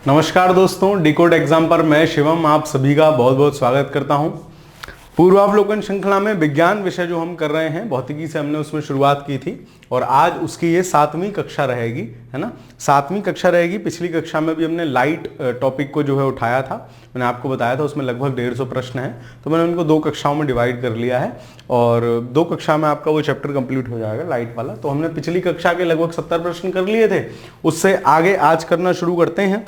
नमस्कार दोस्तों, decode exam पर मैं शिवम आप सभी का बहुत बहुत स्वागत करता हूं। पूर्वावलोकन श्रृंखला में विज्ञान विषय जो हम कर रहे हैं, भौतिकी से हमने उसमें शुरुआत की थी और आज उसकी ये 7वीं कक्षा रहेगी, है ना। 7वीं कक्षा रहेगी। पिछली कक्षा में भी हमने लाइट टॉपिक को जो है उठाया था, मैंने आपको बताया था उसमें लगभग 150 प्रश्न हैं, तो मैंने उनको 2 कक्षाओं में डिवाइड कर लिया है और 2 कक्षा में आपका वो चैप्टर कंप्लीट हो जाएगा लाइट वाला। तो हमने पिछली कक्षा के लगभग 70 प्रश्न कर लिए थे, उससे आगे आज करना शुरू करते हैं,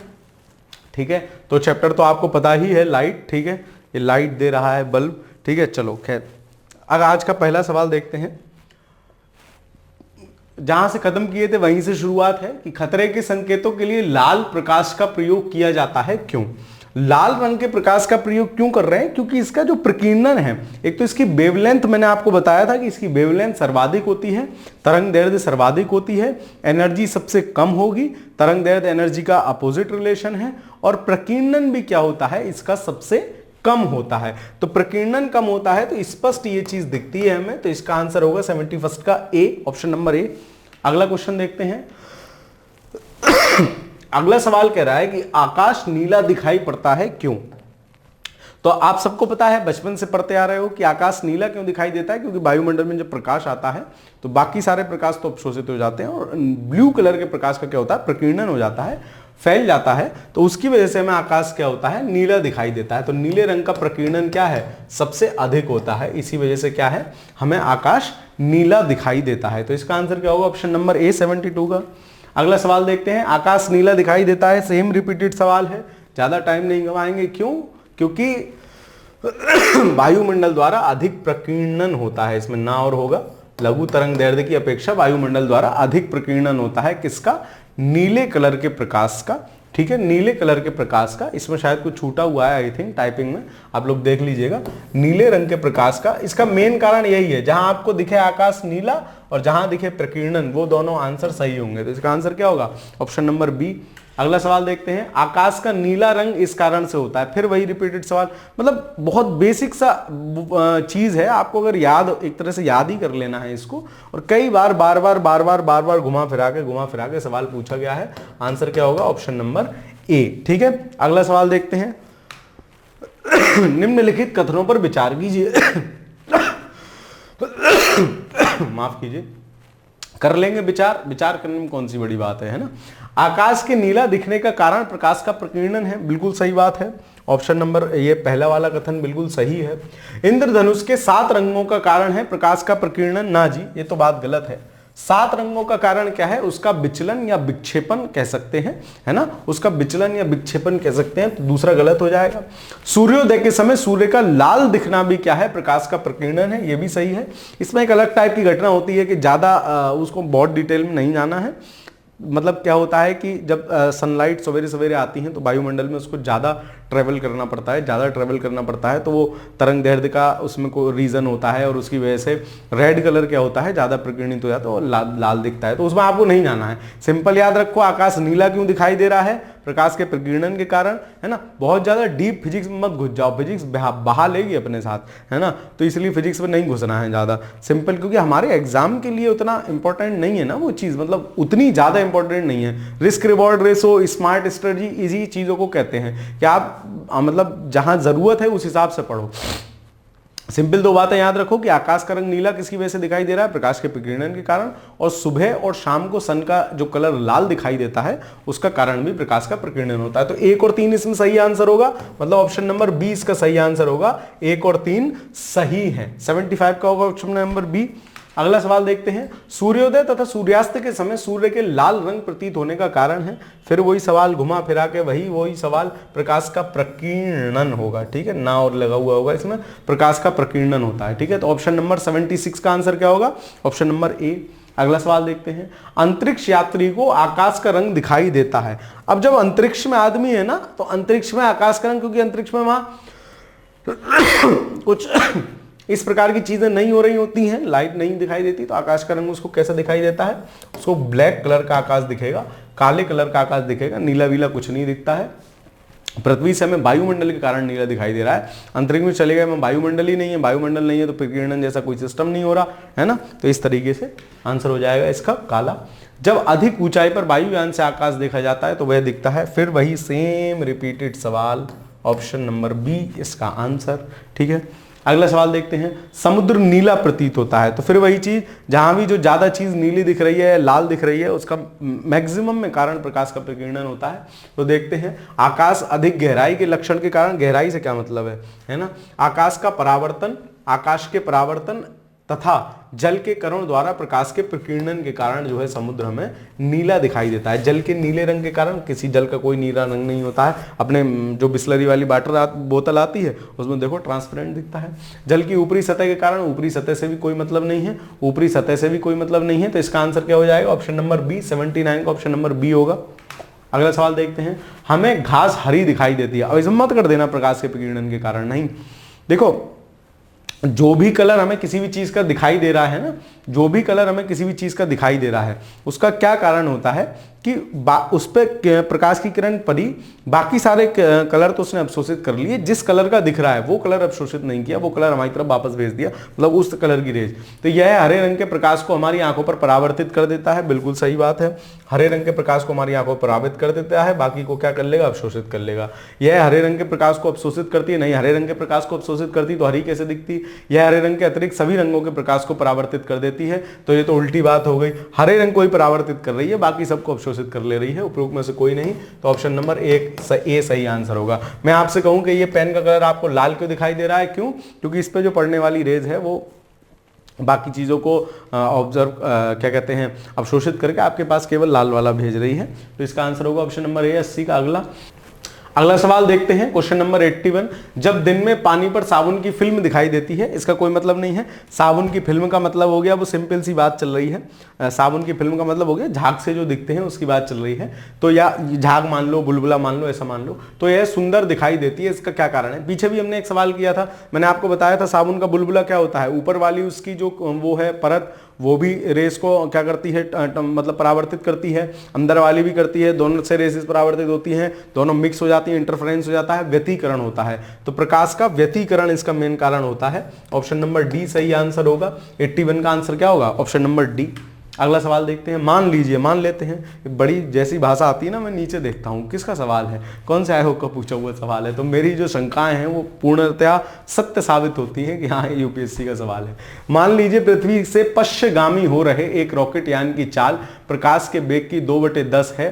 ठीक है। तो चैप्टर तो आपको पता ही है, लाइट, ठीक है। ये लाइट दे रहा है बल्ब, ठीक है। चलो खैर, अगर आज का पहला सवाल देखते हैं, जहां से खत्म किए थे वहीं से शुरुआत है कि खतरे के संकेतों के लिए लाल प्रकाश का प्रयोग किया जाता है, क्यों? लाल रंग के प्रकाश का प्रयोग क्यों कर रहे हैं? क्योंकि इसका जो प्रकीर्णन है, एक तो इसकी वेवलेंथ मैंने आपको बताया था कि इसकी वेवलेंथ सर्वाधिक होती है, तरंग दैर्ध्य सर्वाधिक होती है, एनर्जी सबसे कम होगी, तरंग दैर्ध्य एनर्जी का अपोजिट रिलेशन है, और प्रकीर्णन भी क्या होता है, इसका सबसे कम होता है। तो प्रकीर्णन कम होता है तो स्पष्ट ये चीज दिखती है हमें, तो इसका आंसर होगा 71 का ए, ऑप्शन नंबर ए। अगला क्वेश्चन देखते हैं। अगला सवाल कह रहा है कि आकाश नीला दिखाई पड़ता है, क्यों? तो आप सबको पता है, बचपन से पढ़ते आ रहे हो कि आकाश नीला क्यों दिखाई देता है, क्योंकि वायुमंडल में जब प्रकाश आता है तो बाकी सारे प्रकाश तो अवशोषित हो जाते हैं और ब्लू कलर के प्रकाश का क्या होता है, प्रकीर्णन हो जाता है, फैल जाता है, तो उसकी वजह से हमें आकाश क्या होता है, नीला दिखाई देता है। तो नीले रंग का प्रकीर्णन क्या है, सबसे अधिक होता है, इसी वजह से क्या है, हमें आकाश नीला दिखाई देता है। तो इसका आंसर क्या होगा, ऑप्शन नंबर ए 72 का। अगला सवाल देखते हैं। आकाश नीला दिखाई देता है, सेम रिपीटेड सवाल है, ज्यादा टाइम नहीं गवाएंगे। क्यों? क्योंकि वायुमंडल द्वारा अधिक प्रकीर्णन होता है, इसमें ना और होगा, लघु तरंग दैर्ध्य की अपेक्षा वायुमंडल द्वारा अधिक प्रकीर्णन होता है, किसका, नीले कलर के प्रकाश का, ठीक है, नीले कलर के प्रकाश का। इसमें शायद कुछ छूटा हुआ है, आई थिंक टाइपिंग में, आप लोग देख लीजिएगा, नीले रंग के प्रकाश का। इसका मेन कारण यही है, जहां आपको दिखे आकाश नीला और जहां दिखे प्रकीर्णन, वो दोनों आंसर सही होंगे। तो इसका आंसर क्या होगा, ऑप्शन नंबर बी। अगला सवाल देखते हैं। आकाश का नीला रंग इस कारण से होता है, फिर वही रिपीटेड सवाल, मतलब बहुत बेसिक सा चीज है, आपको अगर याद, एक तरह से याद ही कर लेना है इसको, और कई बार बार बार घुमा फिरा के सवाल पूछा गया है। आंसर क्या होगा, ऑप्शन नंबर ए, ठीक है। अगला सवाल देखते हैं। निम्नलिखित कथनों पर विचार कीजिए। माफ कीजिए, कर लेंगे विचार, विचार करने में कौन सी बड़ी बात है ना। आकाश के नीला दिखने का कारण प्रकाश का प्रकीर्णन है, बिल्कुल सही बात है, ऑप्शन नंबर ये पहला वाला कथन बिल्कुल सही है। इंद्रधनुष के 7 रंगों का कारण है प्रकाश का प्रकीर्णन, ना जी, ये तो बात गलत है। 7 रंगों का कारण क्या है, उसका विचलन या विक्षेपण कह सकते हैं, है ना, उसका विचलन या विक्षेपण कह सकते हैं, तो दूसरा गलत हो जाएगा। सूर्योदय के समय सूर्य का लाल दिखना भी क्या है, प्रकाश का प्रकीर्णन है, ये भी सही है। इसमें एक अलग टाइप की घटना होती है कि ज्यादा उसको बहुत डिटेल में नहीं जाना है। मतलब क्या होता है कि जब सनलाइट सवेरे सवेरे आती है तो वायुमंडल में उसको ज़्यादा ट्रेवल करना पड़ता है, तो वो तरंग दैर्ध्य का उसमें कोई रीज़न होता है और उसकी वजह से रेड कलर क्या होता है, ज़्यादा प्रकीर्णित हो जाता है और लाल दिखता है। तो उसमें आपको नहीं जाना है, सिंपल याद रखो, आकाश नीला क्यों दिखाई दे रहा है, प्रकाश के प्रकीर्णन के कारण, है ना। बहुत ज़्यादा डीप फिजिक्स में मत घुस जाओ, फिजिक्स बहा लेगी अपने साथ, है ना, तो इसलिए फिजिक्स में नहीं घुसना है ज़्यादा, सिंपल, क्योंकि हमारे एग्जाम के लिए उतना इंपॉर्टेंट नहीं है ना वो चीज़, मतलब उतनी ज़्यादा इंपॉर्टेंट नहीं है। Risk reward ratio, smart strategy, इसी चीज़ों को कहते हैं कि आप मतलब जहां जरूरत है उस हिसाब से पढ़ो। सिंपल 2 बातें याद रखो कि आकाश का रंग नीला किसकी वजह से दिखाई दे रहा है, प्रकाश के प्रकीर्णन के कारण, और सुबह और शाम को सन का जो कलर लाल दिखाई देता है उसका कारण भी प्रकाश का प्रकीर्णन होता है। तो 1 और 3 इसमें सही आंसर होगा, मतलब ऑप्शन नंबर बी इसका सही आंसर होगा, 1 और 3 सही है, 75 का होगा ऑप्शन नंबर बी। अगला सवाल देखते हैं। सूर्योदय तथा सूर्यास्त के समय सूर्य के लाल रंग प्रतीत होने का कारण है, फिर वही सवाल घुमा फिरा के वही सवाल, प्रकाश का प्रकीर्णन होगा, ठीक है, ना और लगा हुआ होगा इसमें, प्रकाश का प्रकीर्णन होता है, ठीक है। तो ऑप्शन नंबर 76 का आंसर क्या होगा, ऑप्शन नंबर ए। अगला सवाल देखते हैं। अंतरिक्ष यात्री को आकाश का रंग दिखाई देता है। अब जब अंतरिक्ष में आदमी है ना, तो अंतरिक्ष में आकाश का रंग, क्योंकि अंतरिक्ष में वहां कुछ इस प्रकार की चीजें नहीं हो रही होती हैं, लाइट नहीं दिखाई देती, तो आकाश का रंग उसको कैसा दिखाई देता है, उसको ब्लैक कलर का आकाश दिखेगा, काले कलर का आकाश दिखेगा, नीला वीला कुछ नहीं दिखता है। पृथ्वी से हमें वायुमंडल के कारण नीला दिखाई दे रहा है, अंतरिक्ष में चले गए में वायुमंडल ही नहीं है, वायुमंडल नहीं है तो प्रकीर्णन जैसा कोई सिस्टम नहीं हो रहा है ना, तो इस तरीके से आंसर हो जाएगा इसका काला। जब अधिक ऊंचाई पर वायुयान से आकाश देखा जाता है तो वह दिखता है, फिर वही सेम रिपीटेड सवाल, ऑप्शन नंबर बी इसका आंसर। ठीक है, अगला सवाल देखते हैं। समुद्र नीला प्रतीत होता है, तो फिर वही चीज, जहां भी जो ज्यादा चीज नीली दिख रही है, लाल दिख रही है, उसका मैक्सिमम में कारण प्रकाश का प्रकीर्णन होता है। तो देखते हैं, आकाश अधिक गहराई के लक्षण के कारण, गहराई से क्या मतलब है ना, आकाश का परावर्तन, आकाश के परावर्तन तथा जल के कणों द्वारा प्रकाश के प्रकीर्णन के कारण जो है समुद्र हमें नीला दिखाई देता है। जल के नीले रंग के कारण, किसी जल का कोई नीला रंग नहीं होता है, अपने जो बिस्लरी वाली वाटर बोतल आती है उसमें देखो ट्रांसपेरेंट दिखता है। जल की ऊपरी सतह के कारण, ऊपरी सतह से भी कोई मतलब नहीं है, ऊपरी सतह से भी कोई मतलब नहीं है, तो इसका आंसर क्या हो जाएगा, ऑप्शन नंबर बी, 79 का ऑप्शन नंबर बी होगा। अगला सवाल देखते हैं। हमें घास हरी दिखाई देती है, अब इसे मत कर देना प्रकाश के प्रकीर्णन के कारण, नहीं, देखो जो भी कलर हमें किसी भी चीज का दिखाई दे रहा है ना, जो भी कलर हमें किसी भी चीज का दिखाई दे रहा है, उसका क्या कारण होता है कि उस पर प्रकाश की किरण पड़ी, बाकी सारे कलर तो उसने अवशोषित कर लिए, जिस कलर का दिख रहा है वो कलर अवशोषित नहीं किया, वो कलर हमारी तरफ वापस भेज दिया, मतलब उस कलर की रेज। तो यह हरे रंग के प्रकाश को हमारी आंखों पर परावर्तित कर देता है, बिल्कुल सही बात है, हरे रंग के प्रकाश को हमारी आंखों पर परावर्तित कर देता है, बाकी को क्या कर लेगा, अवशोषित कर लेगा। यह हरे रंग के प्रकाश को अवशोषित करती है, नहीं हरे रंग के प्रकाश को अवशोषित करती तो हरी कैसे दिखती, यह हरे रंग के अतिरिक्त सभी रंगों के प्रकाश को परावर्तित कर देती है, तो ये तो उल्टी बात हो गई, हरे रंग को ही परावर्तित कर रही है, बाकी सबको अवशोषित कर ले रही है, उपरोक्त में से कोई नहीं, तो ऑप्शन नंबर ए सही आंसर होगा। मैं आपसे कहूं कि ये पेन का कलर आपको लाल क्यों दिखाई दे रहा है, क्यों, क्योंकि इस पे जो पड़ने वाली रेज है वो बाकी चीजों को ऑब्जर्व क्या कहते हैं, अवशोषित करके आपके पास केवल लाल वाला भेज रही है, तो इसका आंसर होगा ऑप्शन नंबर ए 80 का। अगला सवाल देखते हैं, क्वेश्चन नंबर 81। जब दिन में पानी पर साबुन की फिल्म दिखाई देती है, इसका कोई मतलब नहीं है, साबुन की फिल्म का मतलब हो गया, वो सिंपल सी बात चल रही है, साबुन की फिल्म का मतलब हो गया झाग से जो दिखते हैं उसकी बात चल रही है, तो या झाग मान लो, बुलबुला मान लो, ऐसा मान लो, तो यह सुंदर दिखाई देती है, इसका क्या कारण है। पीछे भी हमने एक सवाल किया था, मैंने आपको बताया था साबुन का बुलबुला क्या होता है, ऊपर वाली उसकी जो वो है परत, वो भी रेस को क्या करती है, मतलब परावर्तित करती है, अंदर वाली भी करती है, दोनों से रेसेस परावर्तित होती हैं, दोनों मिक्स हो जाती हैं, इंटरफेरेंस हो जाता है, व्यतिकरण होता है, तो प्रकाश का व्यतिकरण इसका मेन कारण होता है, ऑप्शन नंबर डी सही आंसर होगा। 81 का आंसर क्या होगा, ऑप्शन नंबर डी। अगला सवाल देखते हैं। मान लीजिए, मान लेते हैं, बड़ी जैसी भाषा आती है ना, मैं नीचे देखता हूँ किसका सवाल है, कौन से आयोग का पूछा हुआ सवाल है, तो मेरी जो शंकाएं हैं वो पूर्णतया सत्य साबित होती हैं कि हाँ यूपीएससी का सवाल है। मान लीजिए पृथ्वी से पश्चिमगामी हो रहे एक रॉकेट यान की चाल प्रकाश के वेग की 2/10 है,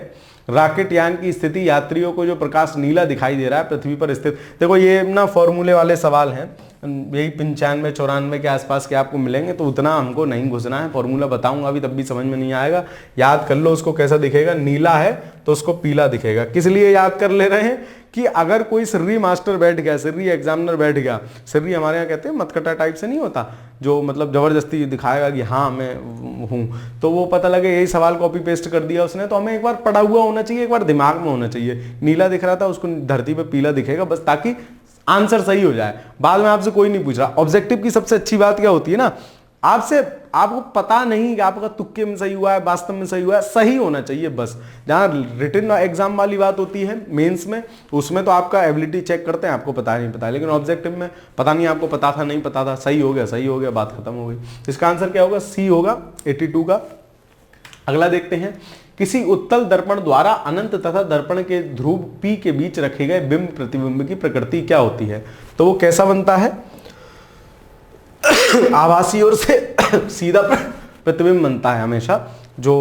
रॉकेट यान की स्थिति, यात्रियों को जो प्रकाश नीला दिखाई दे रहा है पृथ्वी पर स्थित, देखो ये ना फॉर्मूले वाले सवाल हैं, यही 95-94 के आसपास के आपको मिलेंगे, तो उतना हमको नहीं घुसना है, फॉर्मूला बताऊंगा अभी तब भी समझ में नहीं आएगा, याद कर लो उसको कैसा दिखेगा, नीला है तो उसको पीला दिखेगा। किस लिए याद कर ले रहे हैं कि अगर कोई सिर्री मास्टर बैठ गया, सिर्री एग्जामिनर बैठ गया, सिर्री हमारे यहाँ कहते हैं मतकटा टाइप से नहीं होता, जो मतलब जबरदस्ती दिखाएगा कि हाँ मैं हूँ, तो वो पता लगे यही सवाल कॉपी पेस्ट कर दिया उसने, तो हमें एक बार पढ़ा हुआ होना चाहिए, एक बार दिमाग में होना चाहिए, नीला दिख रहा था उसको धरती पे पीला दिखेगा, बस ताकि आंसर सही हो जाए। बाद में आपसे कोई नहीं पूछ रहा। ऑब्जेक्टिव की सबसे अच्छी बात क्या होती है ना, आपको पता नहीं कि आपका तुक्के में सही हुआ है, वास्तव में सही हुआ है, सही होना चाहिए बस। जहां रिटन एग्जाम वाली बात होती है मेंस में, उसमें तो आपका एबिलिटी चेक करते हैं, आपको पता नहीं पता है, लेकिन ऑब्जेक्टिव में पता नहीं, आपको पता था नहीं पता था, सही हो गया, बात खत्म हो गई। इसका आंसर क्या होगा, सी होगा 82 का। अगला देखते हैं। किसी उत्तल दर्पण द्वारा अनंत तथा दर्पण के ध्रुव P के बीच रखे गए बिंब प्रतिबिंब की प्रकृति क्या होती है, तो वो कैसा बनता है, आभासी ओर से सीधा प्रतिबिंब बनता है हमेशा, जो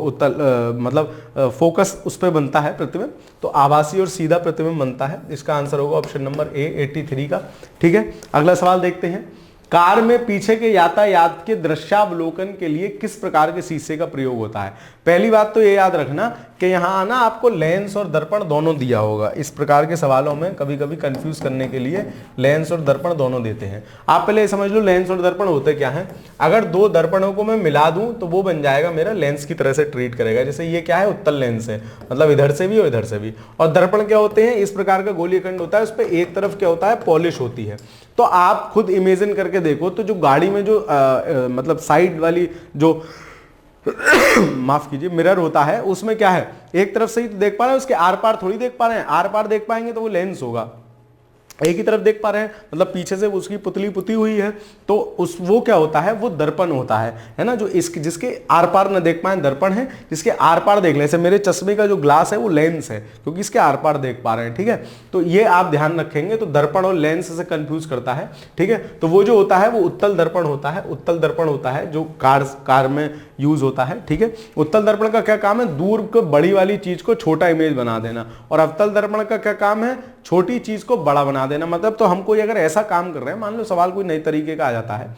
उत्तल मतलब फोकस उस पर बनता है प्रतिबिंब, तो आभासी और सीधा प्रतिबिंब बनता है। इसका आंसर होगा ऑप्शन नंबर ए 83 का। ठीक है, अगला सवाल देखते हैं। कार में पीछे के यातायात के दृश्यावलोकन के लिए किस प्रकार के शीशे का प्रयोग होता है। पहली बात तो ये याद रखना कि यहाँ ना आपको लेंस और दर्पण दोनों दिया होगा। इस प्रकार के सवालों में कभी कभी कंफ्यूज करने के लिए लेंस और दर्पण दोनों देते हैं। आप पहले समझ लो लेंस और दर्पण होते क्या है। अगर दो दर्पणों को मैं मिला दूं तो वो बन जाएगा मेरा लेंस की तरह से ट्रीट करेगा। जैसे ये क्या है, उत्तल लेंस है, मतलब इधर से भी और इधर से भी। और दर्पण क्या होते हैं, इस प्रकार का गोलीय खंड होता है, उस पर एक तरफ क्या होता है, पॉलिश होती है। तो आप खुद इमेजिन करके देखो, तो जो गाड़ी में जो मतलब साइड वाली जो माफ कीजिए, मिरर होता है, उसमें क्या है, एक तरफ से ही तो देख पा रहे हैं, उसके आर पार थोड़ी देख पा रहे हैं, आर पार देख पाएंगे तो वो लेंस होगा। एक ही तरफ देख पा रहे हैं, मतलब पीछे से उसकी पुतली पुती हुई है, तो उस वो क्या होता है, वो दर्पण होता है ना, जो इसके जिसके आर पार न देख पाए दर्पण है, जिसके आर पार देख ले, जैसे मेरे चश्मे का जो ग्लास है वो लेंस है, क्योंकि इसके आर पार देख पा रहे हैं, ठीक है। तो ये आप ध्यान रखेंगे, तो दर्पण और लेंस से कंफ्यूज करता है, ठीक है। तो वो जो होता है वो उत्तल दर्पण होता है, उत्तल दर्पण होता है जो कार में यूज होता है, ठीक है। उत्तल दर्पण का क्या काम है, दूर को बड़ी वाली चीज को छोटा इमेज बना देना, और अवतल दर्पण का क्या काम है, छोटी चीज को बड़ा बना देना। मतलब तो हम कोई अगर ऐसा काम कर रहे हैं, मान लो सवाल कोई नई तरीके का आ जाता है,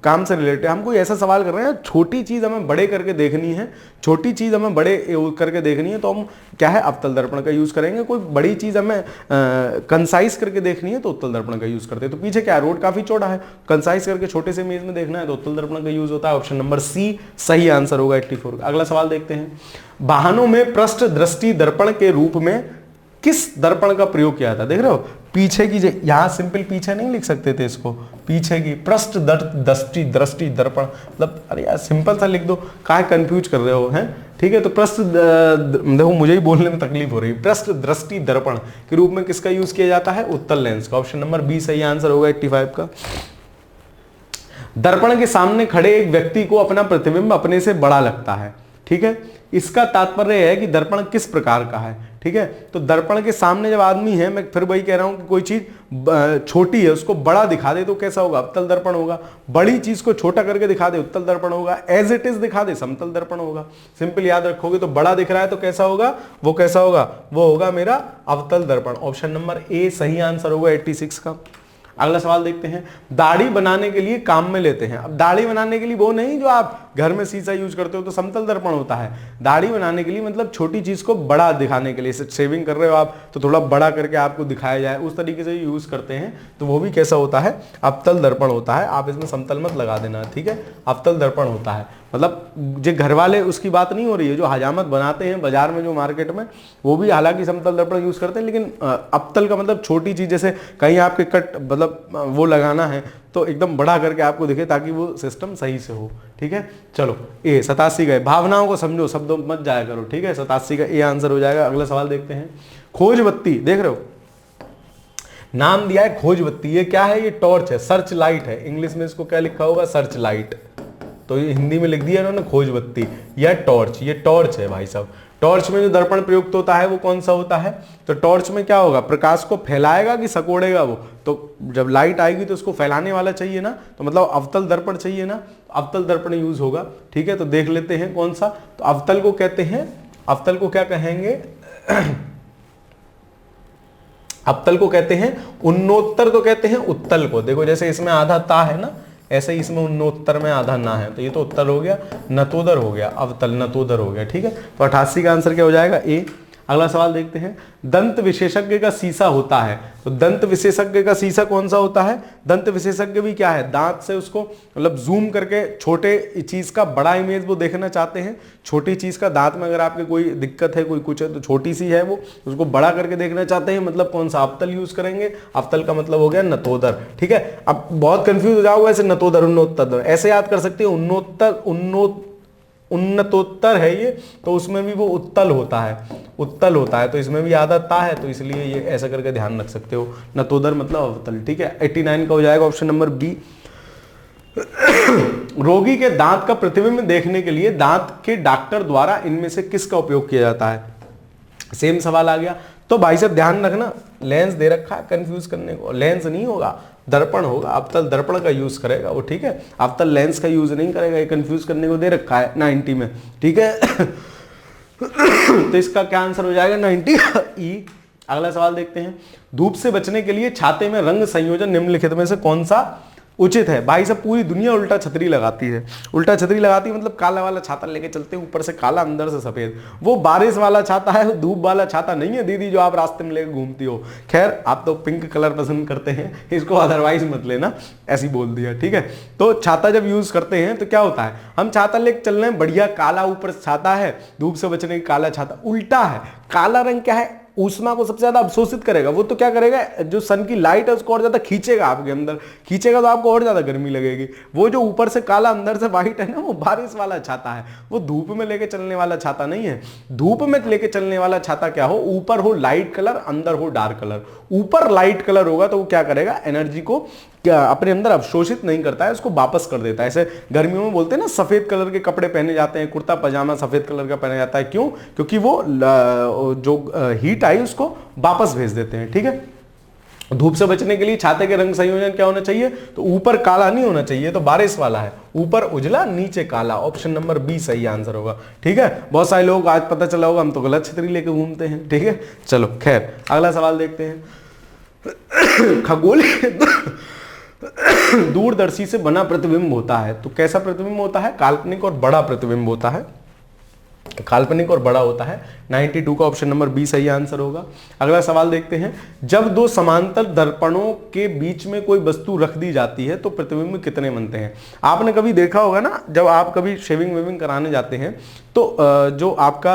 काम से रिलेटेड, हम कोई ऐसा सवाल कर रहे हैं, छोटी चीज हमें बड़े करके देखनी है, छोटी चीज हमें बड़े करके देखनी है, तो हम क्या है, अवतल दर्पण का यूज करेंगे। कोई बड़ी चीज हमें कंसाइज करके देखनी है तो उत्तल दर्पण का यूज करते हैं। तो पीछे क्या है, रोड काफी चौड़ा है, कंसाइज करके छोटे से इमेज में देखना है तो उत्तल दर्पण का यूज होता है। ऑप्शन नंबर सी सही आंसर होगा 84 का। अगला सवाल देखते हैं, वाहनों में पृष्ठ दृष्टि दर्पण के रूप में किस दर्पण का प्रयोग किया था। देख रहे हो पीछे की, यहां सिंपल पीछे नहीं लिख सकते थे इसको, पीछे की पृष्ठ दृष्टि दर्पण, मतलब अरे यार सिंपल सा लिख दो, काहे कंफ्यूज कर रहे हो, हैं, ठीक है। तो पृष्ठ, देखो मुझे ही बोलने में तकलीफ हो रही है, पृष्ठ दृष्टि दर्पण के रूप में किसका यूज किया जाता है, उत्तल लेंस का। ऑप्शन नंबर बी सही आंसर होगा 85 का। दर्पण के सामने खड़े एक व्यक्ति को अपना प्रतिबिंब अपने से बड़ा लगता है, ठीक है। इसका तात्पर्य है कि दर्पण किस प्रकार का है, ठीक है। तो दर्पण के सामने जब आदमी है, मैं फिर वही कह रहा हूं कि कोई चीज छोटी है उसको बड़ा दिखा दे तो कैसा होगा, अवतल दर्पण होगा। बड़ी चीज को छोटा करके दिखा दे उत्तल दर्पण होगा, एज इट इज दिखा दे समतल दर्पण होगा। सिंपल याद रखोगे तो बड़ा दिख रहा है तो कैसा होगा, वो कैसा होगा, वो होगा मेरा अवतल दर्पण। ऑप्शन नंबर ए सही आंसर होगा 86 का। अगला सवाल देखते हैं, दाढ़ी बनाने के लिए काम में लेते हैं। अब दाढ़ी बनाने के लिए वो नहीं जो आप घर में शीशा यूज करते हो तो समतल दर्पण होता है। दाढ़ी बनाने के लिए मतलब छोटी चीज को बड़ा दिखाने के लिए, शेविंग कर रहे हो आप तो थोड़ा बड़ा करके आपको दिखाया जाए, उस तरीके से यूज करते हैं, तो वो भी कैसा होता है, अवतल दर्पण होता है। आप इसमें समतल मत लगा देना, ठीक है, अवतल दर्पण होता है। मतलब जो घर वाले उसकी बात नहीं हो रही है, जो हजामत बनाते हैं बाजार में, जो मार्केट में, वो भी हालांकि समतल दर्पण यूज करते हैं, लेकिन अवतल का मतलब छोटी चीज, जैसे कहीं आपके कट मतलब वो लगाना है तो एकदम बड़ा करके आपको दिखे ताकि वो सिस्टम सही से हो, ठीक है। चलो ए 87 गए, भावनाओं को समझो, शब्दों मत जाया करो, ठीक है। 87 का ए आंसर हो जाएगा। अगला सवाल देखते हैं, खोज बत्ती, देख रहे हो नाम दिया है खोज बत्ती, ये क्या है, ये टॉर्च है, सर्च लाइट है, इंग्लिश में इसको क्या लिखा होगा, सर्च लाइट, तो ये हिंदी में लिख दिया इन्होंने खोज बत्ती या टॉर्च, ये टॉर्च है भाई साहब। टॉर्च में जो दर्पण प्रयुक्त होता है वो कौन सा होता है, तो टॉर्च में क्या होगा, प्रकाश को फैलाएगा कि सकोड़ेगा वो, तो जब लाइट आएगी तो उसको फैलाने वाला चाहिए ना, तो मतलब अवतल दर्पण चाहिए ना, अवतल दर्पण यूज होगा, ठीक है। तो देख लेते हैं कौन सा, तो अवतल को कहते हैं, अवतल को क्या कहेंगे अवतल को कहते हैं उन्नोत्तर, तो कहते हैं उत्तल को। देखो जैसे इसमें आधा ता है ना, ऐसे ही इसमें उन्नोत्तर में आधा ना है, तो ये तो उत्तल हो गया, नतोदर हो गया, अवतल नतोदर हो गया, ठीक है। तो 88 का आंसर क्या हो जाएगा, ए। अगला सवाल देखते हैं, दंत विशेषज्ञ का शीशा होता है, तो दंत विशेषज्ञ का शीशा कौन सा होता है, दंत विशेषज्ञ भी क्या है, दांत से उसको मतलब जूम करके छोटे चीज का बड़ा इमेज वो देखना चाहते हैं। छोटी चीज का दांत में अगर आपके कोई दिक्कत है, कोई कुछ है, तो छोटी सी है वो, उसको बड़ा करके देखना चाहते हैं, मतलब कौन सा, अवतल यूज करेंगे। अवतल का मतलब हो गया नतोदर, ठीक है। अब बहुत कंफ्यूज हो जाओगे ऐसे, नतोदर उन्नोत्तर ऐसे याद कर सकते हो, उन्नोत्तर उन्नतोत्तर है ये, तो उसमें भी वो उत्तल होता है, उत्तल होता है, तो इसमें भी आधा ता है, तो इसलिए ये ऐसा करके ध्यान रख सकते हो, नतोदर मतलब अवतल, ठीक है। 89 का हो जाएगा ऑप्शन नंबर बी। रोगी के दांत का प्रतिबिंब देखने के लिए दांत के डॉक्टर द्वारा इनमें से किसका उपयोग किया जाता है, सेम सवाल आ गया। तो भाई साहब ध्यान रखना, लेंस दे रखा है कंफ्यूज करने को, लेंस नहीं होगा, दर्पण होगा, अवतल दर्पण का यूज करेगा वो, ठीक है, अवतल लेंस का यूज नहीं करेगा, ये कंफ्यूज करने को दे रखा है 90 में, ठीक है। तो इसका क्या आंसर हो जाएगा 90 ई। अगला सवाल देखते हैं, धूप से बचने के लिए छाते में रंग संयोजन निम्नलिखित में से कौन सा उचित है। भाई सब पूरी दुनिया उल्टा छतरी लगाती है, उल्टा छतरी लगाती है मतलब काला वाला छाता लेके चलते हैं, ऊपर से काला अंदर से सफेद, वो बारिश वाला छाता है, वो धूप वाला छाता नहीं है दीदी जो आप रास्ते में लेकर घूमती हो। खैर आप तो पिंक कलर पसंद करते हैं, इसको अदरवाइज मत लेना, ऐसी बोल दिया, ठीक है। तो छाता जब यूज करते हैं तो क्या होता है, हम छाता लेके चल रहे हैं, बढ़िया काला ऊपर छाता है, धूप से बचने की काला छाता, उल्टा है, काला रंग क्या है, ऊष्मा को सबसे ज्यादा अवशोषित करेगा, वो तो क्या करेगा, जो सन की लाइट है उसको और ज्यादा खींचेगा आपके अंदर, खींचेगा तो आपको और ज्यादा गर्मी लगेगी। वो जो ऊपर से काला अंदर से व्हाइट है ना, वो बारिश वाला छाता है, वो धूप में लेके चलने वाला छाता नहीं है। धूप में लेके चलने वाला छाता क्या हो, ऊपर हो लाइट कलर, अंदर हो डार्क कलर। ऊपर लाइट कलर होगा तो वो क्या करेगा, एनर्जी को क्या अपने अंदर अवशोषित नहीं करता है, उसको वापस कर देता है। ऐसे गर्मियों में बोलते हैं ना, सफेद कलर के कपड़े पहने जाते हैं, कुर्ता पजामा सफेद कलर का पहना जाता है, क्यों, क्योंकि वो जो हीट आई उसको वापस भेज देते हैं। ठीक है, धूप से बचने के लिए छाते के रंग संयोजन क्या होना चाहिए, तो ऊपर काला नहीं होना चाहिए, तो बारिश वाला है, ऊपर उजला नीचे काला। ऑप्शन नंबर बी सही आंसर होगा। ठीक है, बहुत सारे लोग आज पता चला होगा हम तो गलत छतरी लेके घूमते हैं। ठीक है, चलो खैर अगला सवाल देखते हैं। खगोलीय दूरदर्शी से बना प्रतिबिंब होता है, तो कैसा प्रतिबिंब होता है, काल्पनिक और बड़ा प्रतिबिंब होता है, काल्पनिक और बड़ा होता है। 92 का ऑप्शन नंबर बी सही आंसर होगा। अगला सवाल देखते हैं, जब दो समांतर दर्पणों के बीच में कोई वस्तु रख दी जाती है तो प्रतिबिंब कितने बनते हैं। आपने कभी देखा होगा ना, जब आप कभी शेविंग वेविंग कराने जाते हैं तो जो आपका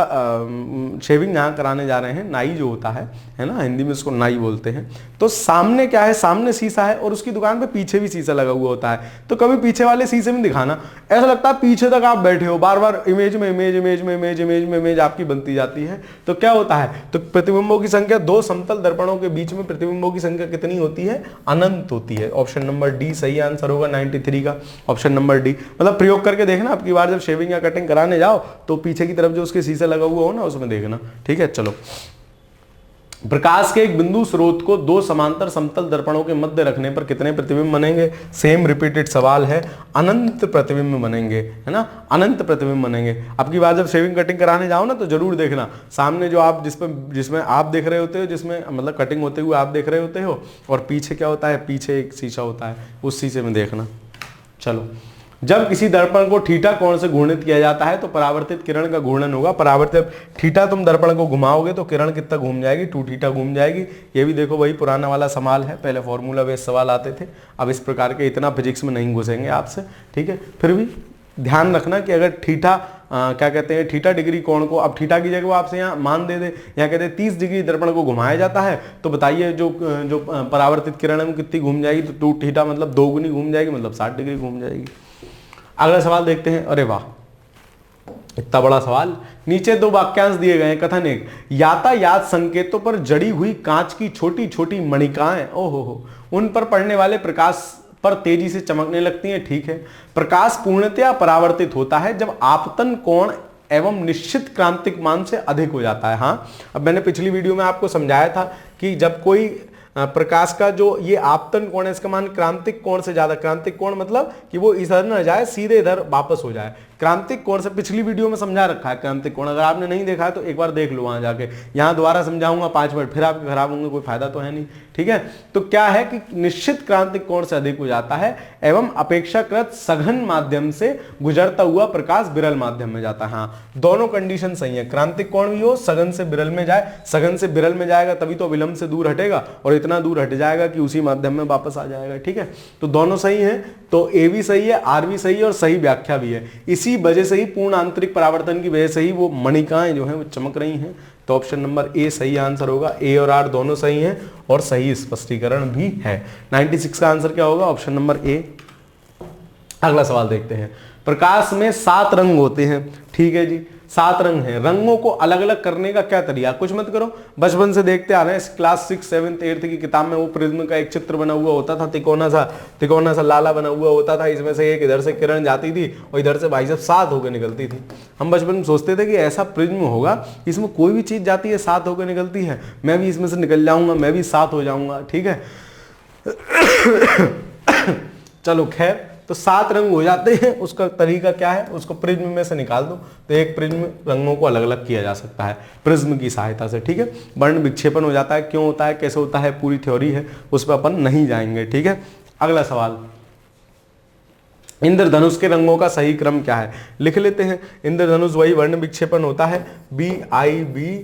शेविंग यहाँ कराने जा रहे हैं, नाई जो होता है ना, हिंदी में उसको नाई बोलते हैं, तो सामने क्या है, सामने शीशा है और उसकी दुकान पे पीछे भी शीशा लगा हुआ होता है। तो कभी पीछे वाले शीशे में दिखाना, ऐसा लगता है पीछे तक आप बैठे हो, बार बार इमेज में इमेज, इमेज में इमेज, इमेज में इमेज आपकी बनती जाती है। तो क्या होता है, तो प्रतिबिंबों की संख्या, दो समतल दर्पणों के बीच में प्रतिबिंबों की संख्या कितनी होती है, अनंत होती है। ऑप्शन नंबर डी सही आंसर होगा 93 का, ऑप्शन नंबर डी। मतलब प्रयोग करके देखना, आपकी बार जब शेविंग या कटिंग कराने जाओ तो पीछे की तरफ जो उसके शीशा लगा हुआ हो ना, उसमें देखना। ठीक है, चलो। प्रकाश के एक बिंदु स्रोत को दो समांतर समतल दर्पणों के मध्य रखने पर कितने प्रतिबिंब बनेंगे, सेम रिपीटेड सवाल है, अनंत प्रतिबिंब बनेंगे, है ना, अनंत प्रतिबिंब बनेंगे। अब की बार जब शेविंग कटिंग कराने जाओ ना तो जरूर देखना, सामने जो आप जिसमें आप देख रहे होते हो, जिसमें मतलब कटिंग होते हुए आप देख रहे होते हो, और पीछे क्या होता है, पीछे एक शीशा होता है, उस शीशे में देखना। चलो, जब किसी दर्पण को थीटा कोण से घूर्णित किया जाता है तो परावर्तित किरण का घूर्णन होगा। परावर्तित थीटा, तुम दर्पण को घुमाओगे तो किरण कितना घूम जाएगी, 2 थीटा घूम जाएगी। ये भी देखो वही पुराना वाला सवाल है, पहले फॉर्मूला बेस्ड सवाल आते थे, अब इस प्रकार के इतना फिजिक्स में नहीं घुसेंगे आपसे। ठीक है, फिर भी ध्यान रखना कि अगर थीटा क्या कहते हैं, थीटा डिग्री कोण को, अब थीटा की जगह वो आपसे यहाँ मान दे दे, यहाँ कहते हैं 30 डिग्री दर्पण को घुमाया जाता है, तो बताइए जो परावर्तित किरण है वो कितनी घूम जाएगी, तो 2 थीटा मतलब 2 गुनी घूम जाएगी, मतलब 60 डिग्री घूम जाएगी। अगला सवाल देखते हैं। अरे वाह, इतना बड़ा सवाल। नीचे 2 वाक्यांश दिए गए हैं। कथन 1, यातायात संकेतों पर जड़ी हुई कांच की छोटी छोटी मणिकाएं, ओहो, उन पर पड़ने वाले प्रकाश पर तेजी से चमकने लगती हैं। ठीक है, प्रकाश पूर्णतया परावर्तित होता है जब आपतन कोण एवं निश्चित क्रांतिक मान से अधिक हो जाता है। हाँ, अब मैंने पिछली वीडियो में आपको समझाया था कि जब कोई प्रकाश का जो ये आपतन कोण है, इसका मान क्रांतिक कोण से ज्यादा, क्रांतिक कोण मतलब कि वो इधर न जाए, सीधे इधर वापस हो जाए, क्रांतिक कोण से पिछली वीडियो में समझा रखा है क्रांतिक कोण। अगर आपने नहीं देखा है तो एक बार देख लो वहां जाके, यहां दोबारा समझाऊंगा 5 मिनट, फिर आपके खराब होंगे, कोई फायदा तो है नहीं। ठीक है, तो क्या है कि निश्चित क्रांतिक कोण से अधिक हो जाता है एवं अपेक्षाकृत सघन माध्यम से गुजरता हुआ प्रकाश विरल माध्यम में जाता है। हाँ, दोनों कंडीशन सही है, क्रांतिक कोण भी हो, सघन से विरल में जाए, सघन से विरल में जाएगा तभी तो विलंब से दूर हटेगा, और इतना दूर हट जाएगा कि उसी माध्यम में वापस आ जाएगा। ठीक है, तो दोनों सही है, तो ए भी सही है, आर भी सही है, और सही व्याख्या भी है। इसी वजह से ही, पूर्ण आंतरिक परावर्तन की वजह से ही वो मणिकाएं जो हैं वो चमक रही हैं। तो ऑप्शन नंबर ए सही आंसर होगा। ए और आर दोनों सही हैं और सही स्पष्टीकरण भी है। 96 का आंसर क्या होगा, ऑप्शन नंबर ए। अगला सवाल देखते हैं। प्रकाश में 7 रंग होते हैं। ठीक है जी, 7 रंग हैं। रंगों को अलग अलग करने का क्या तरीका, कुछ मत करो, बचपन से देखते आ रहे हैं, क्लास 6, 7, 8 की किताब में वो प्रिज्म का एक चित्र बना हुआ होता था, तिकोना सा लाला बना हुआ होता था, इसमें से एक इधर से किरण जाती थी और इधर से भाई साहब 7 होकर निकलती थी। हम बचपन में सोचते थे कि ऐसा प्रिज्म होगा, इसमें कोई भी चीज जाती है 7 होकर निकलती है, मैं भी इसमें से निकल जाऊंगा, मैं भी 7 हो जाऊंगा। ठीक है चलो खैर, तो 7 रंग हो जाते हैं। उसका तरीका क्या है, उसको प्रिज्म में से निकाल दो, तो एक प्रिज्म रंगों को अलग अलग किया जा सकता है प्रिज्म की सहायता से। ठीक है, वर्ण विक्षेपण हो जाता है, क्यों होता है, कैसे होता है, पूरी थ्योरी है, उस पर अपन नहीं जाएंगे। ठीक है, अगला सवाल, इंद्रधनुष के रंगों का सही क्रम क्या है, लिख लेते हैं। इंद्रधनुष वही वर्ण विक्षेपण होता है, BIBGOR,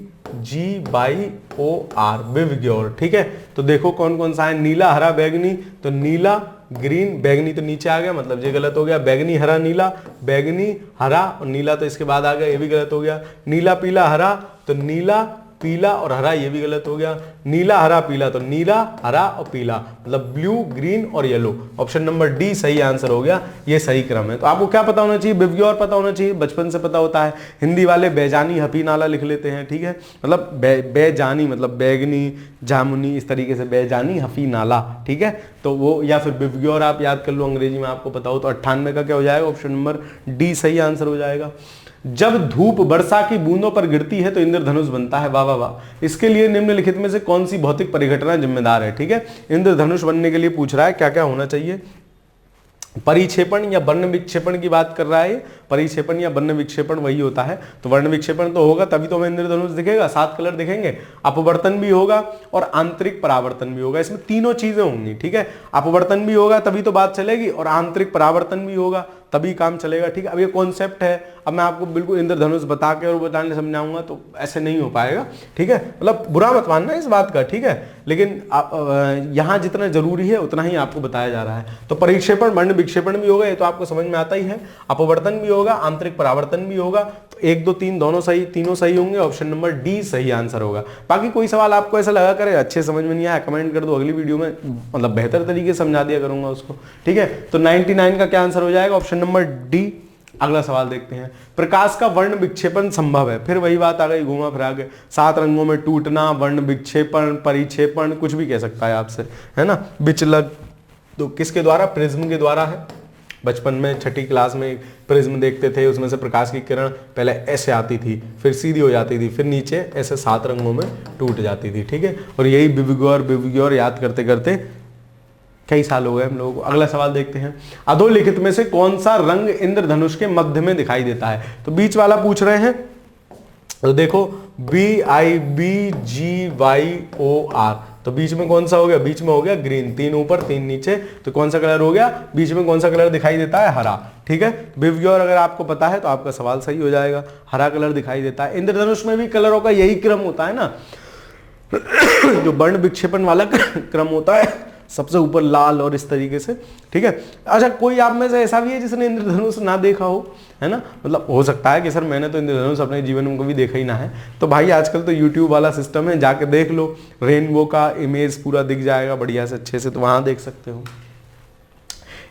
विवग्योर। ठीक है, तो देखो कौन कौन सा है, नीला, हरा, बैगनी, तो नीला, ग्रीन, बैगनी तो नीचे आ गया, मतलब ये गलत हो गया, बैगनी, हरा, नीला, बैगनी, हरा, और नीला तो इसके बाद आ गया, ये भी गलत हो गया। नीला, पीला, हरा, तो नीला, पीला और हरा, ये भी गलत हो गया। नीला हरा पीला, तो नीला हरा और पीला मतलब ब्लू ग्रीन और येलो। ऑप्शन नंबर डी सही आंसर हो गया, ये सही क्रम है। तो आपको क्या पता होना चाहिए, बिवग्योर पता होना चाहिए, बचपन से पता होता है। हिंदी वाले बेजानी हफी नाला लिख लेते हैं, ठीक है, मतलब बेजानी मतलब बैगनी जामुनी, इस तरीके से बेजानी हफी नाला, ठीक है। तो वो या फिर बिवग्योर आप याद कर लो, अंग्रेजी में आपको पता हो। तो 98 का क्या हो जाएगा, ऑप्शन नंबर डी सही आंसर हो जाएगा। जब धूप वर्षा की बूंदों पर गिरती है तो इंद्रधनुष बनता है, वाह वाह वाह। इसके लिए निम्नलिखित में से कौन सी भौतिक परिघटना जिम्मेदार है, ठीक है। इंद्रधनुष बनने के लिए पूछ रहा है क्या क्या होना चाहिए, परिक्षेपण या वर्ण विक्षेपण की बात कर रहा है। परिक्षेपण या वर्ण विक्षेपण वही होता है। तो वर्ण विक्षेपण तो होगा तभी तो हमें इंद्रधनुष दिखेगा, 7 कलर दिखेंगे। अपवर्तन भी होगा और आंतरिक परावर्तन भी होगा, इसमें तीनों चीजें होंगी, ठीक है। अपवर्तन भी होगा तभी तो बात चलेगी और आंतरिक परावर्तन भी होगा तभी काम चलेगा, ठीक है। अब ये कॉन्सेप्ट है, अब मैं आपको बिल्कुल इंद्रधनुष बता के और बताने समझाऊंगा तो ऐसे नहीं हो पाएगा, ठीक है। मतलब बुरा मत मानना इस बात का, ठीक है, लेकिन यहाँ जितना जरूरी है उतना ही आपको बताया जा रहा है। तो परिक्षेपण वर्ण विक्षेपण भी होगा, ये तो आपको समझ में आता ही है। अपवर्तन भी होगा, आंतरिक परावर्तन भी होगा। तो 1 2 3 दोनों सही, तीनों सही होंगे। ऑप्शन नंबर डी सही आंसर होगा। बाकी कोई सवाल आपको ऐसा लगा करे अच्छे समझ में नहीं आया, कमेंट कर दो, अगली वीडियो में मतलब बेहतर तरीके से समझा दिया करूंगा उसको, ठीक है। तो 99 का क्या आंसर हो जाएगा, ऑप्शन नंबर डी। अगला सवाल देखते हैं, प्रकाश का वर्ण विक्षेपण संभव है। फिर वही बात आ गई घुमा फिरा के, 7 रंगों में टूटना, वर्ण विक्षेपण, परिक्षेपण, कुछ भी कह सकता है आपसे, है ना। विचलन तो किसके द्वारा, प्रिज्म के द्वारा है। बचपन में 6ठी क्लास में प्रिज्म देखते थे, उसमें से प्रकाश की किरण पहले ऐसे आती थी, फिर सीधी हो जाती थी, फिर नीचे ऐसे 7 रंगों में टूट जाती थी, ठीक है। और यही बिवग्योर याद करते करते कई साल हो गए हम लोगों को। अगला सवाल देखते हैं, अधोलिखित में से कौन सा रंग इंद्रधनुष के मध्य में दिखाई देता है। तो बीच वाला पूछ रहे हैं, तो देखो BIBGYOR, तो बीच में कौन सा हो गया, बीच में हो गया ग्रीन, 3 ऊपर 3 नीचे। तो कौन सा कलर हो गया, बीच में कौन सा कलर दिखाई देता है, हरा, ठीक है। बिवग्योर अगर आपको पता है तो आपका सवाल सही हो जाएगा, हरा कलर दिखाई देता है। इंद्रधनुष में भी कलरों का यही क्रम होता है ना, जो वर्ण विक्षेपण वाला क्रम होता है, सबसे ऊपर लाल और इस तरीके से, ठीक है। अच्छा, कोई आप में से ऐसा भी है जिसने इंद्रधनुष ना देखा हो, है ना, मतलब हो सकता है कि सर मैंने तो इंद्रधनुष अपने जीवन में कभी देखा ही ना है। तो भाई आजकल तो YouTube वाला सिस्टम है, जाके देख लो, रेनबो का इमेज पूरा दिख जाएगा बढ़िया से अच्छे से, तो वहां देख सकते हो।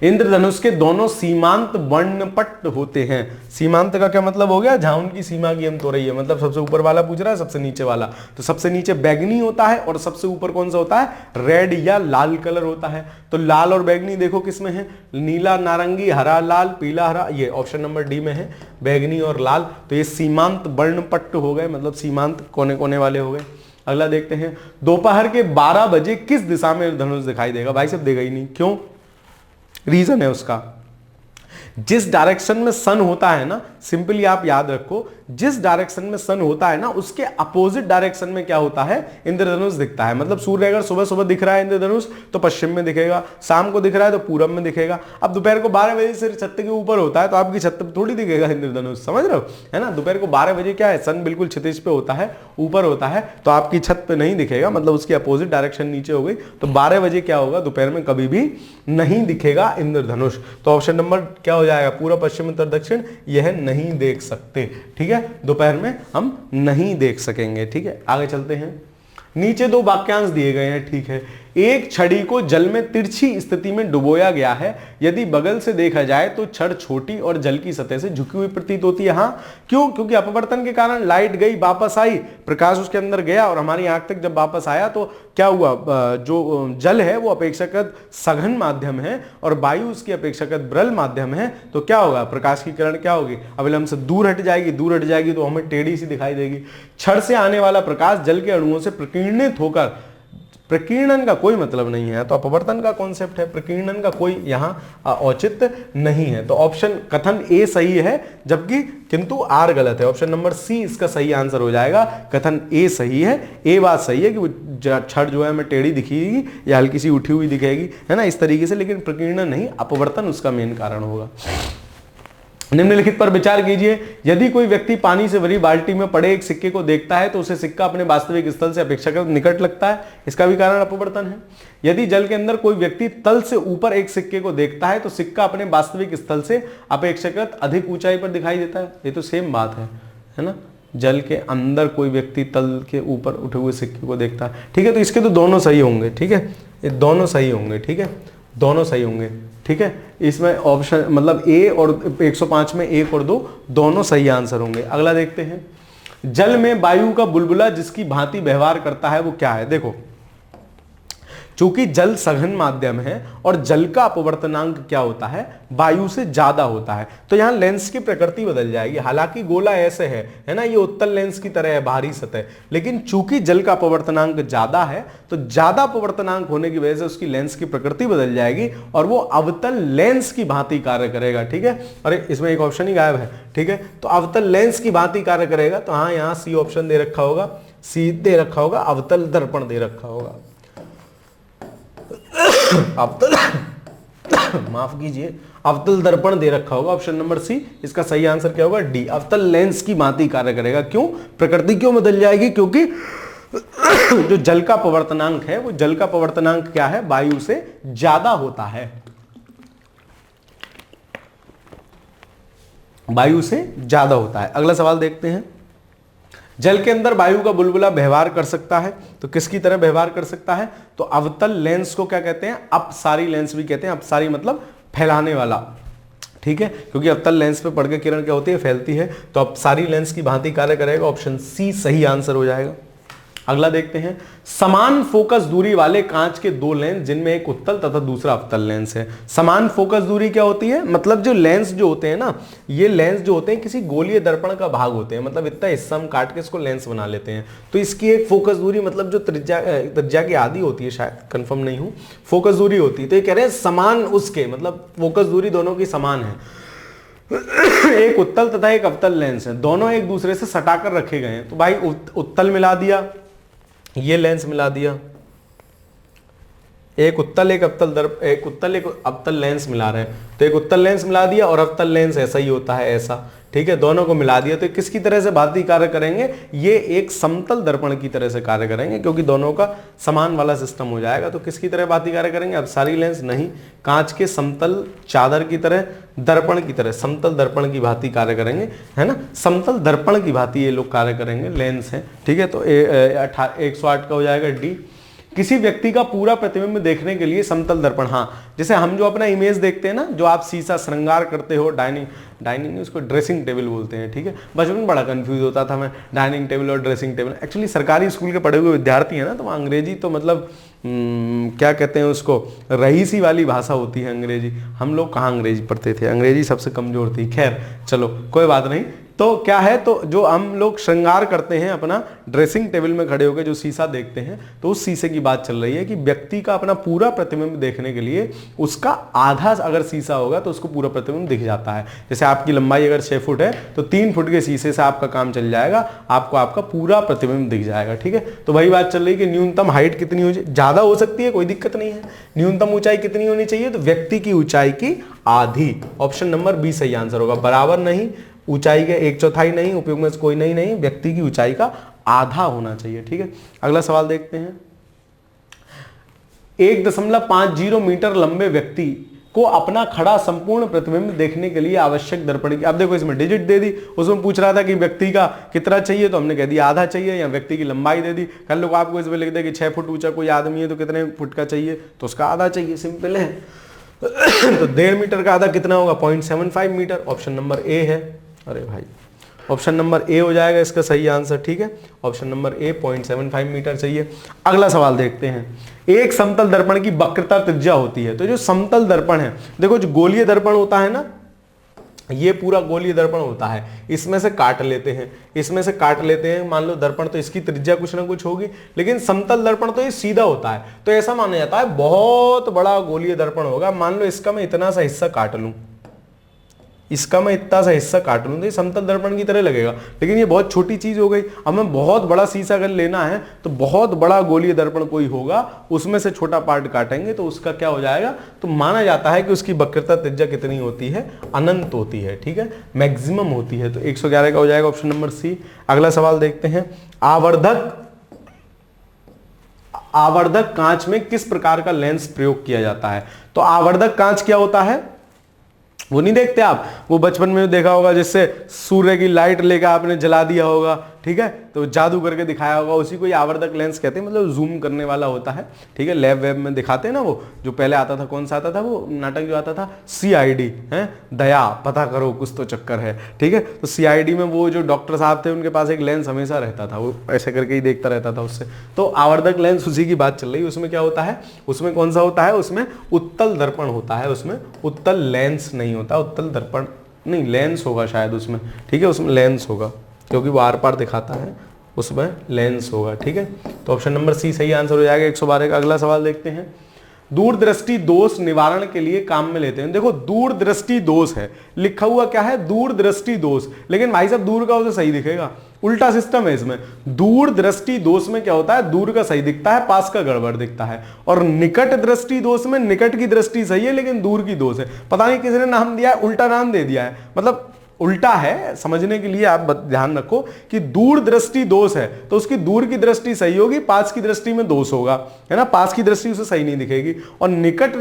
इंद्रधनुष के दोनों सीमांत वर्णपट होते हैं। सीमांत का क्या मतलब हो गया, जहां उनकी सीमा की हम तो रही है, मतलब सबसे ऊपर वाला पूछ रहा है, सबसे नीचे वाला। तो सबसे नीचे बैगनी होता है और सबसे ऊपर कौन सा होता है, रेड या लाल कलर होता है। तो लाल और बैगनी देखो किस में है, नीला नारंगी हरा लाल पीला हरा, ये ऑप्शन नंबर डी में है, बैगनी और लाल। तो ये सीमांत वर्णपट हो गए, मतलब सीमांत कोने कोने वाले हो गए। अगला देखते हैं, दोपहर के 12 बजे किस दिशा में धनुष दिखाई देगा। भाई साहब देगा ही नहीं, क्यों, रीजन है उसका, जिस डायरेक्शन में सन होता है ना, सिंपली आप याद रखो, जिस डायरेक्शन में सन होता है ना उसके अपोजिट डायरेक्शन में क्या होता है, इंद्रधनुष दिखता है। मतलब सूर्य अगर सुबह सुबह दिख रहा है इंद्रधनुष तो पश्चिम में दिखेगा, शाम को दिख रहा है तो पूरब में दिखेगा। अब दोपहर को 12 बजे सिर्फ छत के ऊपर होता है तो आपकी छत पर थोड़ी दिखेगा इंद्रधनुष, समझ रहे हो, है ना। दोपहर को 12 बजे क्या है, सन बिल्कुल क्षितिज पे होता है, ऊपर होता है, तो आपकी छत पे नहीं दिखेगा, मतलब उसकी अपोजिट डायरेक्शन नीचे हो गई। तो 12 बजे क्या होगा, दोपहर में कभी भी नहीं दिखेगा इंद्रधनुष। तो ऑप्शन नंबर क्या हो जाएगा, पूरा पश्चिम उत्तर दक्षिण, यह नहीं देख सकते, ठीक है, दोपहर में हम नहीं देख सकेंगे, ठीक है। आगे चलते हैं, नीचे 2 वाक्यांश दिए गए हैं, ठीक है। एक छड़ी को जल में तिरछी स्थिति में डुबोया गया है, यदि बगल से देखा जाए तो छड़ छोटी और जल की सतह से झुकी हुई प्रतीत होती है। हाँ, क्यों, क्योंकि अपवर्तन के कारण लाइट गई वापस आई, प्रकाश उसके अंदर गया और हमारी आंख तक जब वापस आया तो क्या हुआ, जो जल है वो अपेक्षाकृत सघन माध्यम है और वायु उसकी अपेक्षाकृत विरल माध्यम है। तो क्या होगा, प्रकाश की किरण क्या होगी, अविलंब से दूर हट जाएगी, दूर हट जाएगी तो हमें टेढ़ी सी दिखाई देगी। छड़ से आने वाला प्रकाश जल के अणुओं से प्रकीर्णित होकर, प्रकीर्णन का कोई मतलब नहीं है, तो अपवर्तन का कॉन्सेप्ट है, प्रकीर्णन का कोई यहाँ औचित्य नहीं है। तो ऑप्शन कथन ए सही है, जबकि किंतु आर गलत है। ऑप्शन नंबर सी इसका सही आंसर हो जाएगा, कथन ए सही है। ए बात सही है कि वो छड़ जो है हमें टेढ़ी दिखेगी या हल्की सी उठी हुई दिखेगी, है ना, इस तरीके से, लेकिन प्रकीर्णन नहीं, अपवर्तन उसका मेन कारण होगा। निम्नलिखित पर विचार कीजिए, यदि कोई व्यक्ति पानी से भरी बाल्टी में पड़े एक सिक्के को देखता है तो उसे सिक्का अपने वास्तविक स्थल से अपेक्षाकृत निकट लगता है, इसका भी कारण अपवर्तन है। यदि जल के अंदर कोई व्यक्ति तल से ऊपर एक सिक्के को देखता है तो सिक्का अपने वास्तविक स्थल से अपेक्षाकृत अधिक ऊंचाई पर दिखाई देता है, ये तो सेम बात है ना। जल के अंदर कोई व्यक्ति तल के ऊपर उठे हुए सिक्के को देखता है। ठीक है, तो इसके तो दोनों सही होंगे। ठीक है, ये दोनों सही होंगे। ठीक है, दोनों सही होंगे। ठीक है, इसमें ऑप्शन मतलब ए और 105 में 1 और 2 दोनों सही आंसर होंगे। अगला देखते हैं, जल में वायु का बुलबुला जिसकी भांति व्यवहार करता है वो क्या है। देखो, चूंकि जल सघन माध्यम है और जल का अपवर्तनांक क्या होता है, वायु से ज्यादा होता है, तो यहां लेंस की प्रकृति बदल जाएगी। हालांकि गोला ऐसे है ना, ये उत्तल लेंस की तरह है, बाहरी सतह, लेकिन चूंकि जल का अपवर्तनांक ज्यादा है तो ज्यादा अपवर्तनांक होने की वजह से उसकी लेंस की प्रकृति बदल जाएगी और वो अवतल लेंस की भांति कार्य करेगा। ठीक है, अरे इसमें एक ऑप्शन ही गायब है। ठीक है, तो अवतल लेंस की भांति कार्य करेगा, तो हाँ यहां सी ऑप्शन दे रखा होगा, सी दे रखा होगा, अवतल दर्पण दे रखा होगा। अवतल माफ कीजिए, अवतल दर्पण दे रखा होगा, ऑप्शन नंबर सी। इसका सही आंसर क्या होगा, डी, अवतल लेंस की भांति कार्य करेगा। क्यों, प्रकृति क्यों बदल जाएगी, क्योंकि जो जल का अपवर्तनांक है वो जल का अपवर्तनांक क्या है, वायु से ज्यादा होता है, वायु से ज्यादा होता है। अगला सवाल देखते हैं, जल के अंदर वायु का बुलबुला व्यवहार कर सकता है, तो किसकी तरह व्यवहार कर सकता है, तो अवतल लेंस को क्या कहते हैं, अपसारी लेंस भी कहते हैं। अपसारी मतलब फैलाने वाला। ठीक है, क्योंकि अवतल लेंस पे पड़ के किरण क्या होती है, फैलती है, तो अपसारी लेंस की भांति कार्य करेगा, ऑप्शन सी सही आंसर हो जाएगा। अगला देखते हैं, समान फोकस दूरी वाले कांच के दो लेंस जिनमें एक उत्तल तथा दूसरा अवतल लेंस है। समान फोकस दूरी क्या होती है, मतलब जो लेंस जो होते हैं ना, ये लेंस जो होते हैं किसी गोलीय दर्पण का भाग होते हैं, मतलब इतना हिस्सा हम काट के इसको लेंस बना लेते हैं, तो इसकी एक फोकस दूरी मतलब जो त्रिज्या की आधी होती है, शायद कंफर्म नहीं हूं, फोकस दूरी होती है। तो ये कह रहे हैं समान उसके, मतलब फोकस दूरी दोनों की समान है। एक उत्तल तथा एक अवतल लेंस है, दोनों एक दूसरे से सटाकर रखे गए हैं, तो भाई उत्तल मिला दिया, ये लेंस मिला दिया, एक उत्तल एक अवतल लेंस मिला रहे हैं, तो एक उत्तल लेंस मिला दिया और अवतल लेंस ऐसा ही होता है, ऐसा। ठीक है, दोनों को मिला दिया, तो किसकी तरह से भांति कार्य करेंगे, ये एक समतल दर्पण की तरह से कार्य करेंगे, क्योंकि दोनों का समान वाला सिस्टम हो जाएगा। तो किसकी तरह भांति कार्य करेंगे, अपसारी लेंस नहीं, कांच के समतल चादर की तरह, दर्पण की तरह, समतल दर्पण की भांति कार्य करेंगे, है ना, समतल दर्पण की भांति ये लोग कार्य करेंगे, लेंस है। ठीक है, तो 108 का हो जाएगा डी। किसी व्यक्ति का पूरा प्रतिबिंब देखने के लिए समतल दर्पण, हाँ जैसे हम जो अपना इमेज देखते हैं ना, जो आप शीशा श्रृंगार करते हो, डाइनिंग उसको ड्रेसिंग टेबल बोलते हैं। ठीक है, बचपन में बड़ा कंफ्यूज होता था मैं, डाइनिंग टेबल और ड्रेसिंग टेबल। एक्चुअली सरकारी स्कूल के पढ़े हुए विद्यार्थी है ना, तो वहाँ अंग्रेजी तो मतलब क्या कहते हैं उसको, रईसी वाली भाषा होती है अंग्रेजी। हम लोग कहाँ अंग्रेजी पढ़ते थे, अंग्रेजी सबसे कमजोर थी। खैर चलो कोई बात नहीं। तो क्या है, तो जो हम लोग श्रृंगार करते हैं अपना ड्रेसिंग टेबल में खड़े होकर जो शीशा देखते हैं, तो उस शीशे की बात चल रही है कि व्यक्ति का अपना पूरा प्रतिबिंब देखने के लिए उसका आधा अगर शीशा होगा तो उसको पूरा प्रतिबिंब दिख जाता है। जैसे आपकी लंबाई अगर 6 फुट है तो 3 फुट के शीशे से आपका काम चल जाएगा, आपको आपका पूरा प्रतिबिंब दिख जाएगा। ठीक है, तो वही बात चल रही है कि न्यूनतम हाइट कितनी हो, ज्यादा हो सकती है कोई दिक्कत नहीं है, न्यूनतम ऊंचाई कितनी होनी चाहिए, तो व्यक्ति की ऊंचाई की आधी, ऑप्शन नंबर बी सही आंसर होगा। बराबर नहीं, ऊंचाई के 1/4 नहीं, उपयोग में कोई नहीं, व्यक्ति की ऊंचाई का आधा होना चाहिए। ठीक है, अगला सवाल देखते हैं, 1.50 मीटर लंबे व्यक्ति को अपना खड़ा संपूर्ण प्रतिबिंब देखने के लिए आवश्यक दर्पण की, अब देखो इसमें डिजिट दे दी, उसमें पूछ रहा था कि व्यक्ति का कितना चाहिए, तो हमने कह दिया आधा चाहिए, या व्यक्ति की लंबाई दे दी। कल लोग आपको इसमें लिख दे कि 6 फुट ऊंचा कोई आदमी है तो कितने फुट का चाहिए, तो उसका आधा चाहिए, सिंपल है। तो 1.5 मीटर का आधा कितना होगा, 0.75 मीटर, ऑप्शन नंबर ए है। अरे भाई, ऑप्शन नंबर ए हो जाएगा इसका सही आंसर। ठीक है, ऑप्शन नंबर ए 0.75 मीटर चाहिए। अगला सवाल देखते हैं, एक समतल दर्पण की वक्रता त्रिज्या होती है, तो जो समतल दर्पण है, देखो जो गोलीय दर्पण होता है ना, ये पूरा गोलीय दर्पण होता है, इसमें से काट लेते हैं, इसमें से काट लेते हैं, मान लो दर्पण, तो इसकी त्रिज्या कुछ ना कुछ होगी, लेकिन समतल दर्पण तो ये सीधा होता है, तो ऐसा माना जाता है बहुत बड़ा गोलीय दर्पण होगा। मान लो इसका मैं इतना सा हिस्सा काट लूं, इसका मैं इतना सा हिस्सा काट लूं, तो ये समतल दर्पण की तरह लगेगा, लेकिन ये बहुत छोटी चीज हो गई। अब हमें बहुत बड़ा शीशा अगर लेना है तो बहुत बड़ा गोलीय दर्पण कोई होगा, उसमें से छोटा पार्ट काटेंगे तो उसका क्या हो जाएगा, तो माना जाता है कि उसकी वक्रता त्रिज्या कितनी होती है, अनंत होती है। ठीक है, मैक्सिमम होती है, तो 111 का हो जाएगा ऑप्शन नंबर सी। अगला सवाल देखते हैं, आवर्धक कांच में किस प्रकार का लेंस प्रयोग किया जाता है। तो आवर्धक कांच क्या होता है, वो नहीं देखते आप, वो बचपन में देखा होगा जिससे सूर्य की लाइट लेकर आपने जला दिया होगा, ठीक है, तो जादू करके दिखाया होगा, उसी को ये आवर्धक लेंस कहते हैं, मतलब जूम करने वाला होता है, ठीक है। लैब वेब में दिखाते हैं ना, वो जो पहले आता था, कौन सा आता था वो नाटक जो आता था, CID है, दया पता करो कुछ तो चक्कर है, ठीक है। तो CID में वो जो डॉक्टर साहब थे उनके पास एक लेंस हमेशा रहता था, वो ऐसे करके ही देखता रहता था उससे। तो आवर्धक लेंस उसी की बात चल रही है। उसमें क्या होता है, उसमें कौन सा होता है, उसमें उत्तल दर्पण होता है, उसमें उत्तल लेंस नहीं होता, उत्तल दर्पण नहीं, लेंस होगा शायद उसमें, ठीक है, उसमें लेंस होगा क्योंकि वो आर पार दिखाता है, उसमें लेंस होगा, ठीक है। तो ऑप्शन नंबर सी सही आंसर हो जाएगा 112 का। अगला सवाल देखते हैं, दूरदृष्टि दोष निवारण के लिए काम में लेते हैं। देखो दूरदृष्टि दोष है, लिखा हुआ क्या है, दूरदृष्टि दोष, लेकिन भाई साहब दूर का उसे सही दिखेगा, उल्टा सिस्टम है इसमें। दूरदृष्टि दोष में क्या होता है, दूर का सही दिखता है, पास का गड़बड़ दिखता है, और निकट दृष्टि दोष में निकट की दृष्टि सही है लेकिन दूर की दोष है। पता नहीं किसने नाम दिया है, उल्टा नाम दे दिया है, मतलब उल्टा है। समझने के लिए आप दध्यान रखो कि दूर दृष्टि दोष है तो उसकी दूर की दृष्टि सही होगी, पास की दृष्टि में दोष होगा, है ना, पास की दृष्टि उसे सही नहीं दिखेगी। और निकट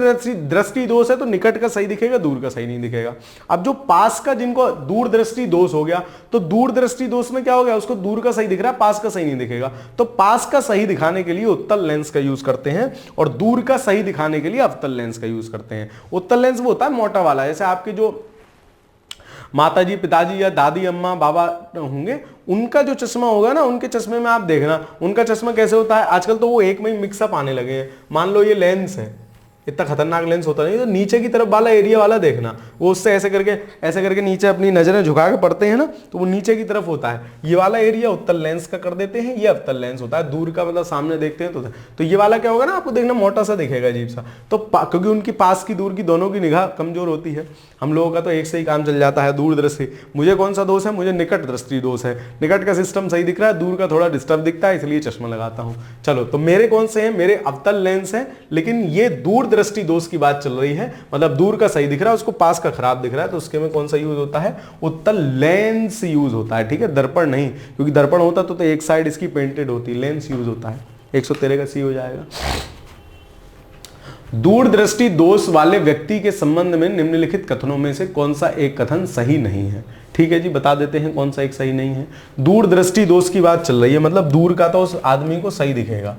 दृष्टि दोष है तो निकट का सही दिखेगा, दूर का सही नहीं दिखेगा। अब जो पास का, जिनको दूर दृष्टि दोष हो गया, तो दूर दृष्टि दोष में क्या हो गया, उसको दूर का सही दिख रहा है, पास का सही नहीं दिखेगा। तो पास का सही दिखाने के लिए उत्तल लेंस का यूज करते हैं और दूर का सही दिखाने के लिए अवतल लेंस का यूज करते हैं। उत्तल लेंस वो होता है मोटा वाला, जैसे आपके जो माताजी, पिताजी या दादी, अम्मा, बाबा होंगे, उनका जो चश्मा होगा ना, उनके चश्मे में आप देखना, उनका चश्मा कैसे होता है, आजकल तो वो एक में ही मिक्सअप आने लगे हैं। मान लो ये लेंस है, इतना खतरनाक लेंस होता नहीं, तो नीचे की तरफ वाला एरिया वाला देखना, वो उससे ऐसे करके नीचे अपनी नजरें झुका के पढ़ते हैं ना, तो वो नीचे की तरफ होता है। ये वाला एरिया उत्तल लेंस का कर देते हैं, ये अवतल लेंस होता है, दूर का मतलब सामने देखते हैं तो ये वाला क्या होगा ना, आपको देखना मोटा सा दिखेगा, अजीब सा, तो क्योंकि उनकी पास की दूर की दोनों की निगाह कमजोर होती है। हम लोगों का तो एक से ही काम चल जाता है, दूर दृष्टि। मुझे कौन सा दोष है, मुझे निकट दृष्टि दोष है, निकट का सिस्टम सही दिख रहा है, दूर का थोड़ा डिस्टर्ब दिखता है, इसलिए चश्मा लगाता हूं। चलो, तो मेरे कौन से हैं, मेरे अवतल लेंस है, लेकिन ये दूर दृष्टि दोष की बात चल रही है, मतलब दूर का सही दिख रहा है, उसको पास का खराब दिख रहा है, तो उसके में कौन सा यूज होता है, उत्तल लेंस यूज होता है, ठीक है, दर्पण नहीं, क्योंकि दर्पण होता तो एक साइड इसकी पेंटेड होती, लेंस यूज होता है। 113 का सी हो जाएगा। दूरदृष्टि दोष वाले व्यक्ति के संबंध में निम्नलिखित कथनों में से कौन सा एक कथन सही नहीं है। ठीक है जी, बता देते हैं कौन सा एक सही नहीं है। दूरदृष्टि दोष की बात चल रही है, मतलब दूर का तो उस आदमी को सही दिखेगा,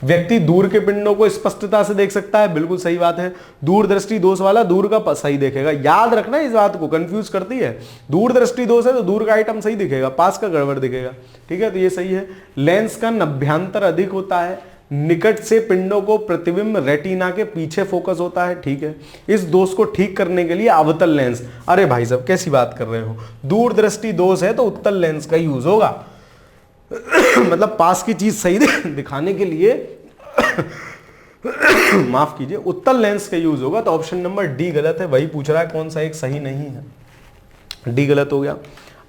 व्यक्ति दूर के पिंडों को स्पष्टता से देख सकता है, बिल्कुल सही बात है। दूरदृष्टि दोष वाला दूर का सही देखेगा, याद रखना इस बात को, कंफ्यूज करती है। दूरदृष्टि दोष है तो दूर का आइटम सही दिखेगा, पास का गड़बड़ दिखेगा, ठीक है, तो ये सही है। लेंस का नभ्यांतर अधिक होता है, निकट से पिंडों को प्रतिबिंब रेटिना के पीछे फोकस होता है, ठीक है। इस दोष को ठीक करने के लिए अवतल लेंस, अरे भाई साहब कैसी बात कर रहे हो, दूरदृष्टि दोष है तो उत्तल लेंस का यूज होगा मतलब पास की चीज सही दिखाने के लिए माफ कीजिए, उत्तल लेंस का यूज होगा। तो ऑप्शन नंबर डी गलत है, वही पूछ रहा है कौन सा एक सही नहीं है, डी गलत हो गया।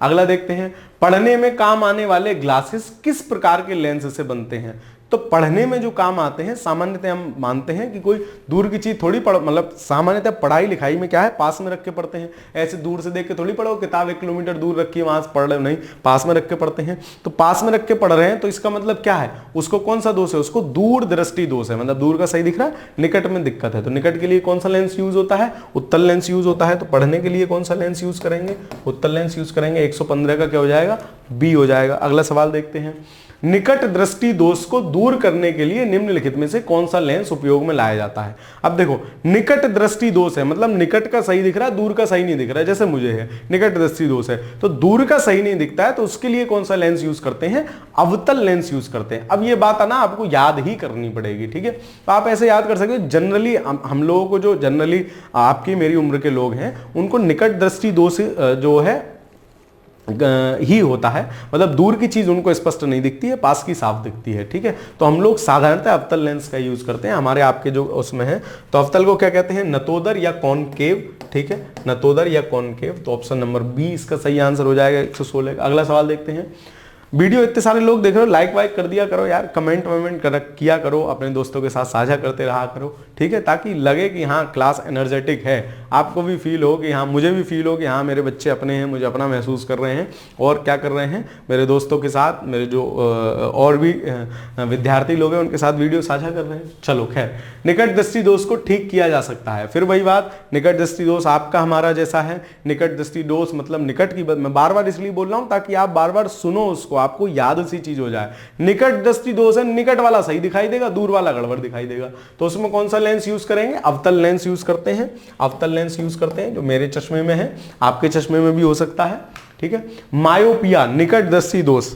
अगला देखते हैं, पढ़ने में काम आने वाले ग्लासेस किस प्रकार के लेंस से बनते हैं। तो पढ़ने में जो काम आते हैं, सामान्यतः हम मानते हैं कि कोई दूर की चीज थोड़ी पढ़, मतलब सामान्यतः पढ़ाई लिखाई में क्या है, पास में रख के पढ़ते हैं, ऐसे दूर से देख के थोड़ी पढ़ो, किताब 1 किलोमीटर दूर रखी है वहां से पढ़ रहे, नहीं, पास में रख के पढ़ते हैं। तो पास में रख के पढ़ रहे हैं तो इसका मतलब क्या है, उसको कौन सा दोष है, उसको दूर दृष्टि दोष है, मतलब दूर का सही दिख रहा है, निकट में दिक्कत है। तो निकट के लिए कौन सा लेंस यूज होता है, उत्तल लेंस यूज होता है। तो पढ़ने के लिए कौन सा लेंस यूज करेंगे, उत्तल लेंस यूज करेंगे। 115 का क्या हो जाएगा, बी हो जाएगा। अगला सवाल देखते हैं, निकट दृष्टि दोष को दूर करने के लिए निम्नलिखित में से कौन सा लेंस उपयोग में लाया जाता है। अब देखो, निकट दृष्टि दोष है, मतलब निकट का सही दिख रहा है, दूर का सही नहीं दिख रहा है, जैसे मुझे है, निकट दृष्टि दोष है, तो दूर का सही नहीं दिखता है, तो उसके लिए कौन सा लेंस यूज करते हैं, अवतल लेंस यूज करते हैं। अब ये बात है ना, आपको याद ही करनी पड़ेगी, ठीक है। तो आप ऐसे याद कर सकते हो, जनरली हम लोगों को, जो जनरली आपकी मेरी उम्र के लोग हैं, उनको निकट दृष्टि दोष जो है ही होता है, मतलब दूर की चीज उनको स्पष्ट नहीं दिखती है, पास की साफ दिखती है, ठीक है। तो हम लोग साधारणतः अवतल लेंस का यूज करते हैं, हमारे आपके जो उसमें है। तो अवतल को क्या कहते हैं, नतोदर या कॉनकेव, ठीक है, नतोदर या कॉनकेव। तो ऑप्शन नंबर बी इसका सही आंसर हो जाएगा 116 का। अगला सवाल देखते हैं, वीडियो इतने सारे लोग देख रहे हो, लाइक वाइक कर दिया करो यार, कमेंट वमेंट किया करो, अपने दोस्तों के साथ साझा करते रहा करो, ठीक है, ताकि लगे कि हाँ क्लास एनर्जेटिक है, आपको भी फील हो कि हाँ, मुझे भी फील हो कि हाँ मेरे बच्चे अपने हैं, मुझे अपना महसूस कर रहे हैं और क्या कर रहे हैं, मेरे दोस्तों के साथ, मेरे जो और भी विद्यार्थी लोग हैं उनके साथ वीडियो साझा कर रहे हैं। चलो खैर, निकट दृष्टि दोष को ठीक किया जा सकता है। फिर वही बात, निकट दृष्टि दोष आपका हमारा जैसा है। निकट दृष्टि दोष मतलब निकट की, मैं बार बार इसलिए बोल रहा हूं ताकि आप बार बार सुनो उसको, आपको याद सी चीज हो जाए। निकट दृष्टि दोष है, निकट वाला सही दिखाई देगा, दूर वाला गड़बड़ दिखाई देगा। तो उसमें कौन सा लेंस यूज करेंगे? अवतल लेंस यूज करते हैं। अवतल लेंस यूज करते हैं, जो मेरे चश्मे में है, आपके चश्मे में भी हो सकता है, ठीक है। मायोपिया, निकट दृष्टि दोष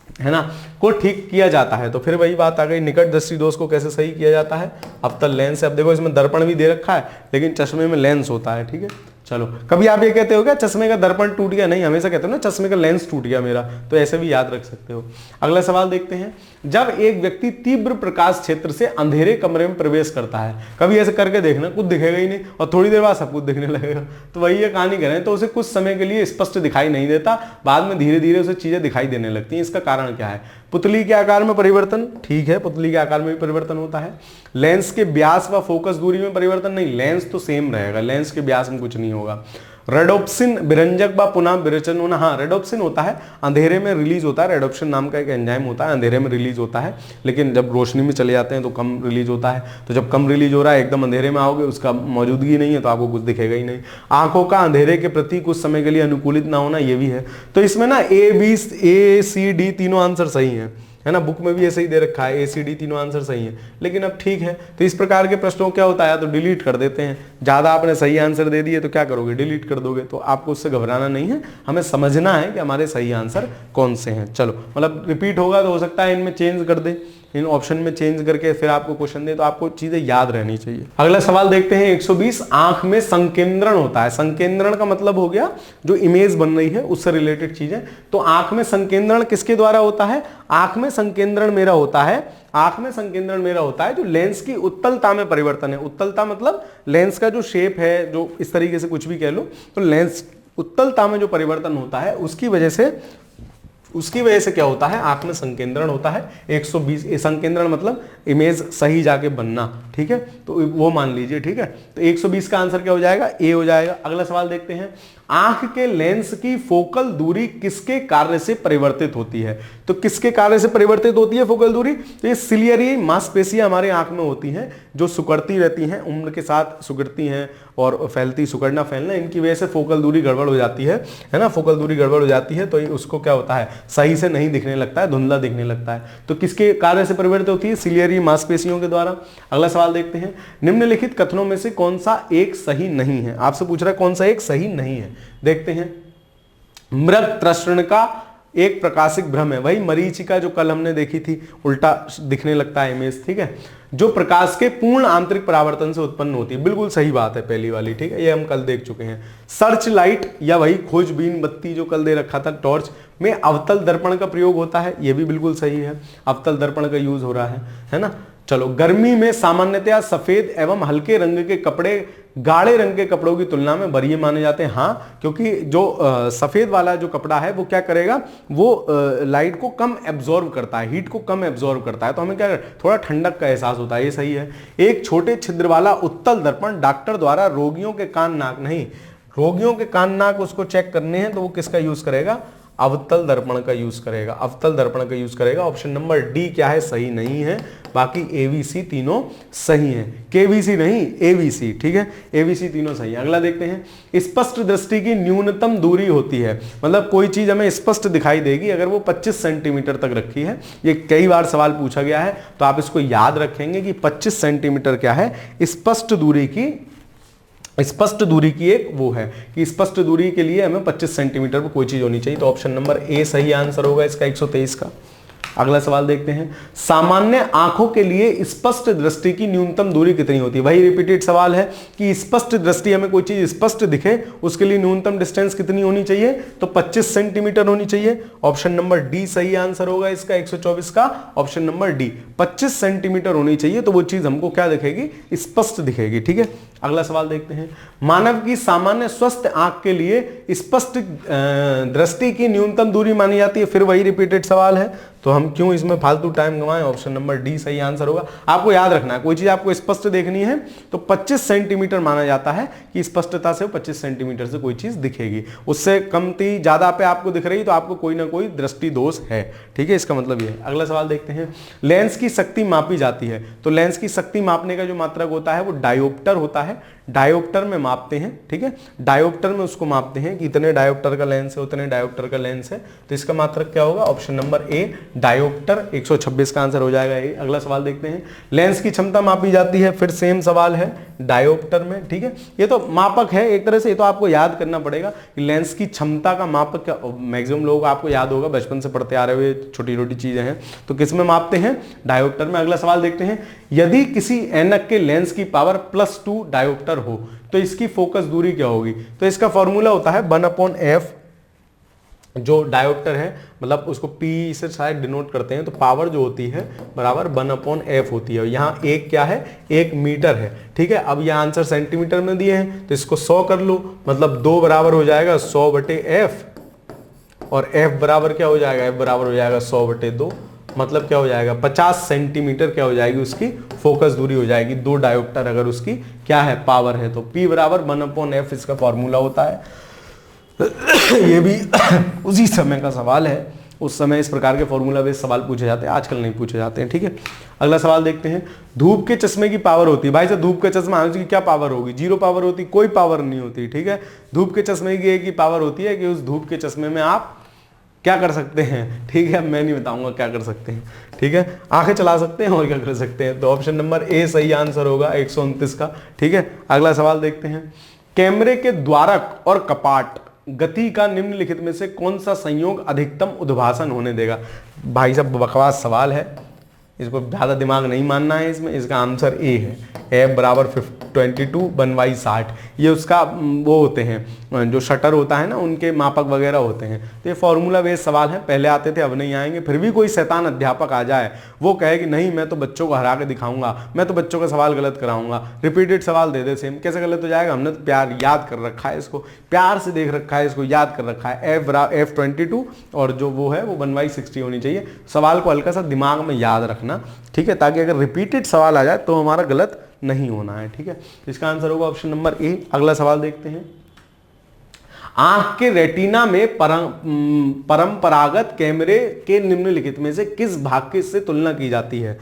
है ना, को ठीक किया जाता है। तो फिर वही बात आ गई, निकट दृष्टि दोष को कैसे सही किया जाता है? अवतल लेंस से। अब देखो इसमें दर्पण भी दे रखा है, लेकिन चश्मे में लेंस होता है, ठीक है। चलो, कभी आप ये कहते हो क्या चश्मे का दर्पण टूट गया? नहीं, हमेशा कहते हो ना चश्मे का लेंस टूट गया मेरा, तो ऐसे भी याद रख सकते हो। अगला सवाल देखते हैं, जब एक व्यक्ति तीव्र प्रकाश क्षेत्र से अंधेरे कमरे में प्रवेश करता है, कभी ऐसे करके देखना, कुछ दिखेगा ही नहीं और थोड़ी देर बाद सब कुछ दिखने लगेगा। तो वही ये कहानी करें, तो उसे कुछ समय के लिए स्पष्ट दिखाई नहीं देता, बाद में धीरे धीरे उसे चीजें दिखाई देने लगती हैं। इसका कारण क्या है? पुतली के आकार में परिवर्तन, ठीक है, पुतली के आकार में भी परिवर्तन होता है। लेंस के व्यास व फोकस दूरी में परिवर्तन नहीं, लेंस तो सेम रहेगा, लेंस के व्यास में कुछ नहीं होगा। रेडोप्सिन विरंजक व पुनः विरेचन होना, हाँ रेडोप्सिन होता है, अंधेरे में रिलीज होता है। रेडोप्सिन नाम का एक एंजाइम होता है, अंधेरे में रिलीज होता है, लेकिन जब रोशनी में चले जाते हैं तो कम रिलीज होता है। तो जब कम रिलीज हो रहा है, एकदम अंधेरे में आओगे, उसका मौजूदगी नहीं है तो आपको कुछ दिखेगा ही नहीं। आंखों का अंधेरे के प्रति कुछ समय के लिए अनुकूलित ना होना, ये भी है। तो इसमें ना ए सी डी तीनों आंसर सही है ना, बुक में भी ऐसे ही दे रखा है, ACD तीनों आंसर सही है। लेकिन अब ठीक है, तो इस प्रकार के प्रश्नों क्या होता है, तो डिलीट कर देते हैं। ज्यादा आपने सही आंसर दे दिए तो क्या करोगे? डिलीट कर दोगे। तो आपको उससे घबराना नहीं है, हमें समझना है कि हमारे सही आंसर कौन से हैं। चलो, मतलब रिपीट होगा तो हो सकता है इनमें चेंज कर दे, इन ऑप्शन में चेंज करके फिर आपको क्वेश्चन दे, तो आपको चीजें याद रहनी चाहिए। अगला सवाल देखते हैं 120, आंख में संकेंद्रण होता है। संकेंद्रण का मतलब हो गया जो इमेज बन रही है उससे रिलेटेड चीजें। तो आंख में संकेंद्रण किसके द्वारा होता है? आंख में संकेंद्रण मेरा होता है, आंख में संकेंद्रण मेरा होता है जो लेंस की उत्तलता में परिवर्तन है। उत्तलता मतलब लेंस का जो शेप है, जो इस तरीके से कुछ भी कह लो, तो लेंस उत्तलता में जो परिवर्तन होता है उसकी वजह से क्या होता है? आंख में संकेंद्रण होता है। 120 संकेंद्रण मतलब इमेज सही जाके बनना, ठीक है, तो वो मान लीजिए, ठीक है। तो 120 का आंसर क्या हो जाएगा? ए हो जाएगा। अगला सवाल देखते हैं, आंख के लेंस की फोकल दूरी किसके कार्य से परिवर्तित होती है? तो किसके कार्य से परिवर्तित होती है फोकल दूरी? तो ये सिलियरी मांसपेशियां हमारे आंख में होती हैं, जो सिकुड़ती रहती हैं, उम्र के साथ सिकुड़ती हैं और फैलती, सिकुड़ना फैलना, इनकी वजह से फोकल दूरी गड़बड़ हो जाती है ना, फोकल दूरी गड़बड़ हो जाती है, तो उसको क्या होता है? सही से नहीं दिखने लगता है, धुंधला दिखने लगता है। तो किसके कार्य से परिवर्तित होती है? सिलियरी मांसपेशियों के द्वारा। अगला सवाल देखते हैं, निम्नलिखित कथनों में से कौन सा एक सही नहीं है? आपसे पूछ रहा है कौन सा एक सही नहीं है। देखते हैं, मृग तृष्ण का एक प्रकाशिक भ्रम है, वही मरीचिका जो कल हमने देखी थी, उल्टा दिखने लगता है इमेज, ठीक है, जो प्रकाश के पूर्ण आंतरिक परावर्तन से उत्पन्न होती है। बिल्कुल सही बात है पहली वाली, ठीक है, ये हम कल देख चुके हैं। सर्च लाइट या वही खोजबीन बत्ती जो कल दे रखा था, टॉर्च में अवतल दर्पण का प्रयोग होता है, ये भी बिल्कुल सही है, अवतल दर्पण का यूज हो रहा है ना। चलो, गर्मी में सामान्यतया सफेद एवं हल्के रंग के कपड़े गाढ़े रंग के कपड़ों की तुलना में वरीय माने जाते हैं। हाँ, क्योंकि जो सफेद वाला जो कपड़ा है वो क्या करेगा? वो लाइट को कम एब्जॉर्ब करता है, हीट को कम एब्जॉर्ब करता है, तो हमें क्या थोड़ा ठंडक का एहसास होता है, ये सही है। एक छोटे छिद्र वाला उत्तल दर्पण डॉक्टर द्वारा रोगियों के कान नाक, नहीं, रोगियों के कान नाक उसको चेक करने हैं तो वो किसका यूज करेगा? अवतल दर्पण का यूज करेगा, अवतल दर्पण का यूज करेगा। ऑप्शन नंबर डी क्या है? सही नहीं है। बाकी एवीसी तीनों सही हैं, केवीसी नहीं, एवीसी, ठीक है, एवीसी तीनों सही है। अगला देखते हैं, स्पष्ट दृष्टि की न्यूनतम दूरी होती है, मतलब कोई चीज हमें स्पष्ट दिखाई देगी अगर वो 25 सेंटीमीटर तक रखी है। ये कई बार सवाल पूछा गया है, तो आप इसको याद रखेंगे कि 25 सेंटीमीटर क्या है? स्पष्ट दूरी की एक वो है कि स्पष्ट दूरी के लिए हमें 25 सेंटीमीटर पर कोई चीज होनी चाहिए। तो ऑप्शन नंबर ए सही आंसर होगा इसका 123 का। अगला सवाल देखते हैं, सामान्य आंखों के लिए स्पष्ट दृष्टि की न्यूनतम दूरी कितनी होती है। वही रिपीटेड सवाल है कि स्पष्ट दृष्टि, हमें कोई चीज स्पष्ट दिखे उसके लिए न्यूनतम डिस्टेंस कितनी होनी चाहिए, तो 25 सेंटीमीटर होनी चाहिए। ऑप्शन नंबर डी सही आंसर होगा इसका, 124 का ऑप्शन नंबर डी, 25 सेंटीमीटर होनी चाहिए, तो वो चीज हमको क्या दिखेगी, स्पष्ट दिखेगी। ठीक है, अगला सवाल देखते हैं, मानव की सामान्य स्वस्थ आंख के लिए स्पष्ट दृष्टि की न्यूनतम दूरी मानी जाती है। फिर वही रिपीटेड सवाल है, तो हम क्यों इसमें फालतू टाइम गंवाएं, ऑप्शन नंबर डी सही आंसर होगा। आपको याद रखना है, कोई चीज आपको स्पष्ट देखनी है तो 25 सेंटीमीटर माना जाता है कि स्पष्टता से 25 सेंटीमीटर से कोई चीज दिखेगी, उससे कमती ज्यादा पे आपको दिख रही तो आपको कोई ना कोई दृष्टि दोष है। ठीक है, इसका मतलब ये है। अगला सवाल देखते हैं, लेंस की शक्ति मापी जाती है, तो लेंस की शक्ति मापने का जो मात्रक होता है वो डायोप्टर होता है, डायोप्टर में मापते हैं। ठीक है, डायोप्टर में उसको मापते हैं कि इतने डायोप्टर का लेंस है, उतने डायोप्टर का लेंस है, तो इसका मात्रक क्या होगा, ऑप्शन नंबर ए डायोप्टर, 126 का आंसर हो जाएगा ए। अगला सवाल देखते हैं, लेंस की क्षमता मापी जाती है, फिर सेम सवाल है डायोप्टर में। ठीक है, ये तो मापक है एक तरह से, ये तो आपको याद करना पड़ेगा कि लेंस की क्षमता का मापक क्या, मैक्सिमम लोगों को आपको याद होगा, बचपन से पढ़ते आ रहे हुए छोटी छोटी चीजें हैं, तो किस में मापते हैं, डायोप्टर में। अगला सवाल देखते हैं, यदि किसी ऐनक के लेंस की पावर +2 डायोप्टर हो तो इसकी फोकस दूरी क्या होगी, तो इसका फॉर्मूला होता है 1/f, जो डायोप्टर है मतलब उसको P से शायद डिनोट करते हैं, तो पावर जो होती है बराबर 1/f होती है। यहाँ एक क्या है, 1 मीटर है। ठीक है, अब यह आंसर सेंटीमीटर में दिए हैं तो इसको 100 कर लो, मतलब 2 बराबर हो जाएगा 100/f, और f बराबर क्या हो जाएगा, f बराबर हो जाएगा 100/2, मतलब क्या हो जाएगा 50 सेंटीमीटर क्या हो जाएगी उसकी फोकस दूरी हो जाएगी, 2 डायोप्टर अगर उसकी क्या है, पावर है, तो P बराबर 1/f इसका फॉर्मूला होता है। ये भी उसी समय का सवाल है, उस समय इस प्रकार के फॉर्मूला बेस्ड सवाल पूछे जाते हैं, आजकल नहीं पूछे जाते हैं। ठीक है, अगला सवाल देखते हैं, धूप के चश्मे की पावर होती है, भाई साहब धूप का चश्मा है उसकी क्या पावर होगी, 0 पावर होती, कोई पावर नहीं होती। ठीक है, धूप के चश्मे की एक ही पावर होती है कि उस धूप के चश्मे में आप क्या कर सकते हैं। ठीक है, मैं नहीं बताऊंगा क्या कर सकते हैं। ठीक है, आंखें चला सकते हैं और क्या कर सकते हैं, तो ऑप्शन नंबर ए सही आंसर होगा 129 का। ठीक है, अगला सवाल देखते हैं, कैमरे के द्वारक और कपाट गति का निम्नलिखित में से कौन सा संयोग अधिकतम उद्भासन होने देगा। भाई साहब बकवास सवाल है, इसको ज्यादा दिमाग नहीं मानना है इसमें, इसका आंसर ए है, F बराबर 22 1/60। ये उसका वो होते हैं जो शटर होता है ना, उनके मापक वगैरह होते हैं। तो ये फॉर्मूला बेस्ड सवाल है, पहले आते थे अब नहीं आएंगे। फिर भी कोई शैतान अध्यापक आ जाए, वो कहे कि नहीं मैं तो बच्चों को हरा के दिखाऊंगा, मैं तो बच्चों का सवाल गलत कराऊंगा, रिपीटेड सवाल दे दे सेम, कैसे गलत हो जाएगा, हमने तो प्यार याद कर रखा है इसको, प्यार से देख रखा है इसको, याद कर रखा है। F22 और जो वो है वो 1/60 होनी चाहिए। सवाल को हल्का सा दिमाग में याद रखना, ठीक है, ताकि अगर रिपीटेड सवाल आ जाए तो हमारा गलत नहीं होना है। ठीक है, इसका आंसर होगा ऑप्शन नंबर ए। अगला सवाल देखते हैं, आंख के रेटिना में परंपरागत कैमरे के निम्नलिखित में से किस भाग की से तुलना की जाती है।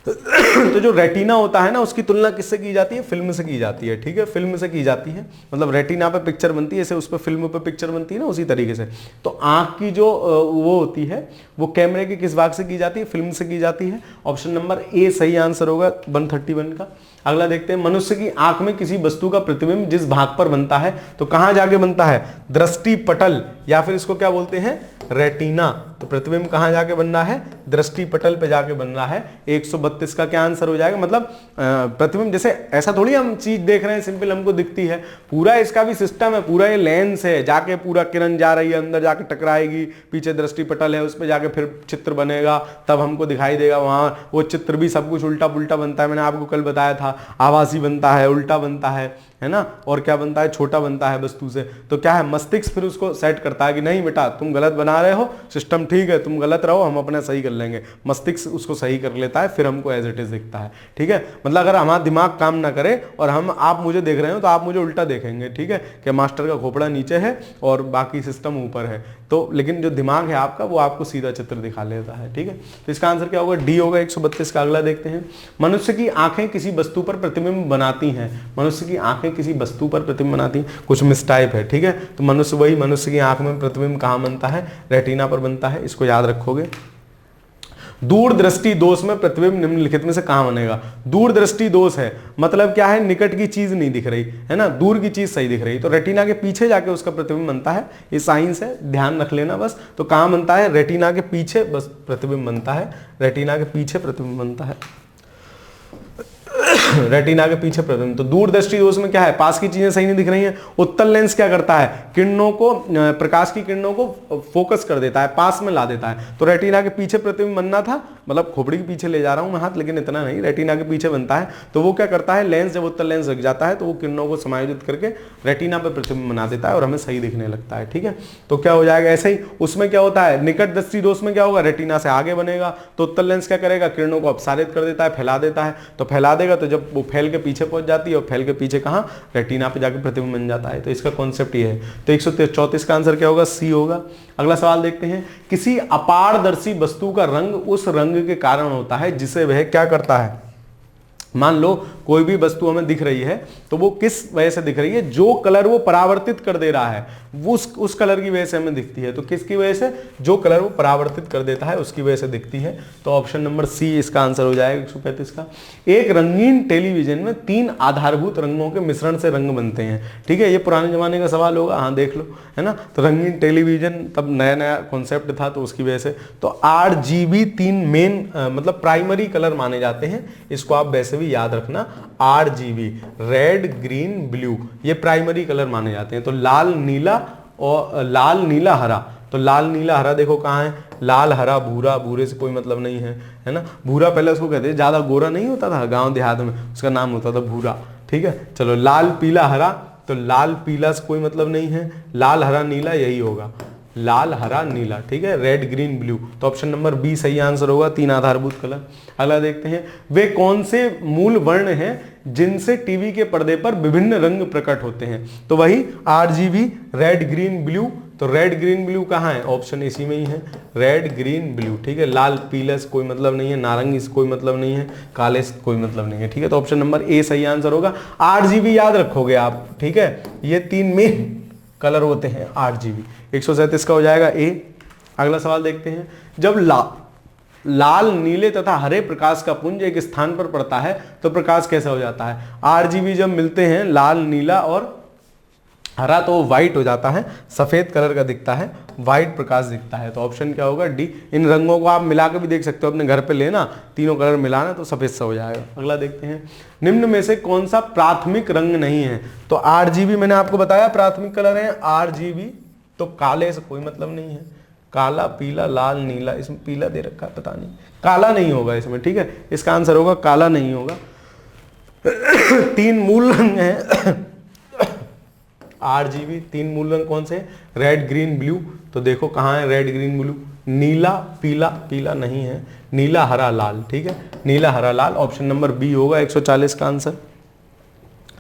तो जो रेटिना होता है ना, उसकी तुलना किससे की जाती है, फिल्म से की जाती है। ठीक है, फिल्म से की जाती है, मतलब रेटिना पे पिक्चर बनती है, जैसे उस पर फिल्म पे पिक्चर बनती है ना, उसी तरीके से। तो आंख की जो वो होती है वो कैमरे के किस भाग से की जाती है, फिल्म से की जाती है। ऑप्शन नंबर ए सही आंसर होगा 131 का। अगला देखते हैं, मनुष्य की आंख में किसी वस्तु का प्रतिबिंब जिस भाग पर बनता है तो कहां जाके बनता है, दृष्टि पटल, या फिर इसको क्या बोलते हैं, रेटिना। तो प्रतिबिंब कहां जाके बन रहा है, दृष्टि पटल पे जाके बन रहा है। 132 का क्या आंसर हो जाएगा, मतलब प्रतिबिंब जैसे ऐसा थोड़ी हम चीज देख रहे हैं सिंपल हमको दिखती है, पूरा इसका भी सिस्टम है, पूरा ये लेंस है, जाके पूरा किरण जा रही है अंदर, जाके टकराएगी, पीछे दृष्टि पटल है, उस पर जाके फिर चित्र बनेगा, तब हमको दिखाई देगा। वहां वो चित्र भी सब कुछ उल्टा पुल्टा बनता है, मैंने आपको कल बताया था, आभासी बनता है, उल्टा बनता है ना, और क्या बनता है, छोटा बनता है वस्तु से। तो क्या है, मस्तिष्क फिर उसको सेट करता है कि नहीं बेटा तुम गलत बना रहे हो, सिस्टम ठीक है, तुम गलत रहो, हम अपना सही कर लेंगे। मस्तिष्क उसको सही कर लेता है, फिर हमको एज इट इज दिखता है। ठीक है, मतलब अगर हमारा दिमाग काम ना करे और आप मुझे देख रहे हो तो आप मुझे उल्टा देखेंगे। ठीक है, कि मास्टर का खोपड़ा नीचे है और बाकी सिस्टम ऊपर है, तो लेकिन जो दिमाग है आपका वो आपको सीधा चित्र दिखा लेता है। ठीक है, तो इसका आंसर क्या होगा, डी होगा 132 का। अगला देखते हैं, मनुष्य की आंखें किसी वस्तु पर प्रतिबिंब बनाती हैं, मनुष्य की आंखें किसी वस्तु पर प्रतिबिंब बनाती हैं, कुछ मिस टाइप है। ठीक है, तो मनुष्य की आंख में प्रतिबिंब कहां बनता है, रेटिना पर बनता है, इसको याद रखोगे। दूरदृष्टि दोष में प्रतिबिंब निम्नलिखित में से कहां बनेगा? दूरदृष्टि दोष है मतलब क्या है, निकट की चीज नहीं दिख रही है ना, दूर की चीज सही दिख रही, तो रेटिना के पीछे जाके उसका प्रतिबिंब बनता है। ये साइंस है, ध्यान रख लेना बस। तो कहां बनता है? रेटिना के पीछे बस प्रतिबिंब बनता है, रेटिना के पीछे प्रतिबिंब बनता है, रेटिना के पीछे प्रतिबिंब। तो दूरदृष्टि दोष में क्या है, पास की चीजें सही नहीं दिख रही हैं। उत्तल लेंस क्या करता है, किरणों को, प्रकाश की किरणों को फोकस कर देता है, पास में ला देता है। तो रेटिना के पीछे प्रतिबिंब बनना था, मतलब खोपड़ी के पीछे ले जा रहा हूं मैं हाथ, लेकिन इतना नहीं, रेटिना के पीछे बनता है। तो वो क्या करता है, लेंस जब उत्तल लेंस लग जाता है तो वो किरणों को समायोजित करके रेटिना पर प्रतिबिंब बना देता है और हमें सही दिखने लगता है। ठीक है, तो क्या हो जाएगा ऐसे ही। उसमें क्या होता है, निकट दृष्टि दोष में क्या होगा, रेटिना से आगे बनेगा, तो उत्तल लेंस क्या करेगा, किरणों को अपसारित कर देता है, फैला देता है। तो फैला देगा तो जब वो फैल के पीछे पहुंच जाती है और फैल के पीछे कहां, रेटिना पे जाकर प्रतिबिंब बन जाता है। तो इसका कॉन्सेप्ट ये है। तो 134 का आंसर क्या होगा, सी होगा। अगला सवाल देखते हैं, किसी अपारदर्शी वस्तु का रंग उस रंग के कारण होता है जिसे वह क्या करता है। मान लो कोई भी वस्तु हमें दिख रही है तो वो किस वजह से दिख रही है, जो कलर वो परावर्तित कर दे रहा है वो उस कलर की वजह से हमें दिखती है। तो किसकी वजह से, जो कलर वो परावर्तित कर देता है उसकी वजह से दिखती है। तो ऑप्शन नंबर सी इसका आंसर हो जाएगा 135 का। एक रंगीन टेलीविजन में 3 आधारभूत रंगों के मिश्रण से रंग बनते हैं। ठीक है, ये पुराने जमाने का सवाल होगा, हाँ देख लो, है ना। तो रंगीन टेलीविजन तब नया नया कॉन्सेप्ट था तो उसकी वजह से। तो RGB 3 मेन मतलब प्राइमरी कलर माने जाते हैं, इसको आप वैसे भी याद रखना। RGB रेड ग्रीन ब्लू ये प्राइमरी कलर माने जाते हैं। तो लाल नीला और लाल नीला हरा, तो लाल नीला हरा देखो कहाँ है, लाल हरा भूरा, भूरे से कोई मतलब नहीं है ना। भूरा पहले उसको कहते हैं, ज्यादा गोरा नहीं होता था गांव देहात में, उसका नाम होता था भूरा। ठीक है, चलो लाल पीला हरा, तो लाल पीला से कोई मतलब नहीं है, लाल हरा नीला यही होगा, लाल हरा नीला। ठीक है, रेड ग्रीन ब्लू। तो ऑप्शन नंबर बी सही आंसर होगा, 3 आधारभूत कलर। अगला देखते हैं, वे कौन से मूल वर्ण हैं जिनसे टीवी के पर्दे पर विभिन्न रंग प्रकट होते हैं। तो वही RGB रेड ग्रीन ब्लू। तो रेड ग्रीन ब्लू कहाँ है, ऑप्शन इसी में ही है, रेड ग्रीन ब्लू। ठीक है, लाल पीले से कोई मतलब नहीं है, नारंगी से कोई मतलब नहीं है, काले से कोई मतलब नहीं है। ठीक है, तो ऑप्शन नंबर ए सही आंसर होगा। RGB याद रखोगे आप, ठीक है, ये 3 मेन कलर होते हैं RGB। 137 का हो जाएगा ए। अगला सवाल देखते हैं, जब लाल नीले तथा हरे प्रकाश का पुंज एक स्थान पर पड़ता है तो प्रकाश कैसा हो जाता है। RGB जब मिलते हैं लाल नीला और हरा तो वो व्हाइट हो जाता है, सफेद कलर का दिखता है, व्हाइट प्रकाश दिखता है। तो ऑप्शन क्या होगा, डी। इन रंगों को आप मिला के भी देख सकते हो, अपने घर पे लेना, तीनों कलर मिलाना तो सफेद सा हो जाएगा। अगला देखते हैं, निम्न में से कौन सा प्राथमिक रंग नहीं है। तो RGB मैंने आपको बताया प्राथमिक कलर है RGB, तो काले से कोई मतलब नहीं है, काला पीला लाल नीला, इसमें पीला दे रखा है पता नहीं, काला नहीं होगा इसमें। ठीक है, इसका आंसर होगा काला नहीं होगा। 3 मूल रंग है RGB, 3 मूल रंग कौन से, रेड ग्रीन ब्लू। तो देखो कहाँ है रेड ग्रीन ब्लू, नीला पीला, पीला नहीं है, नीला हरा लाल। ठीक है, नीला हरा लाल, ऑप्शन नंबर बी होगा 140 का आंसर।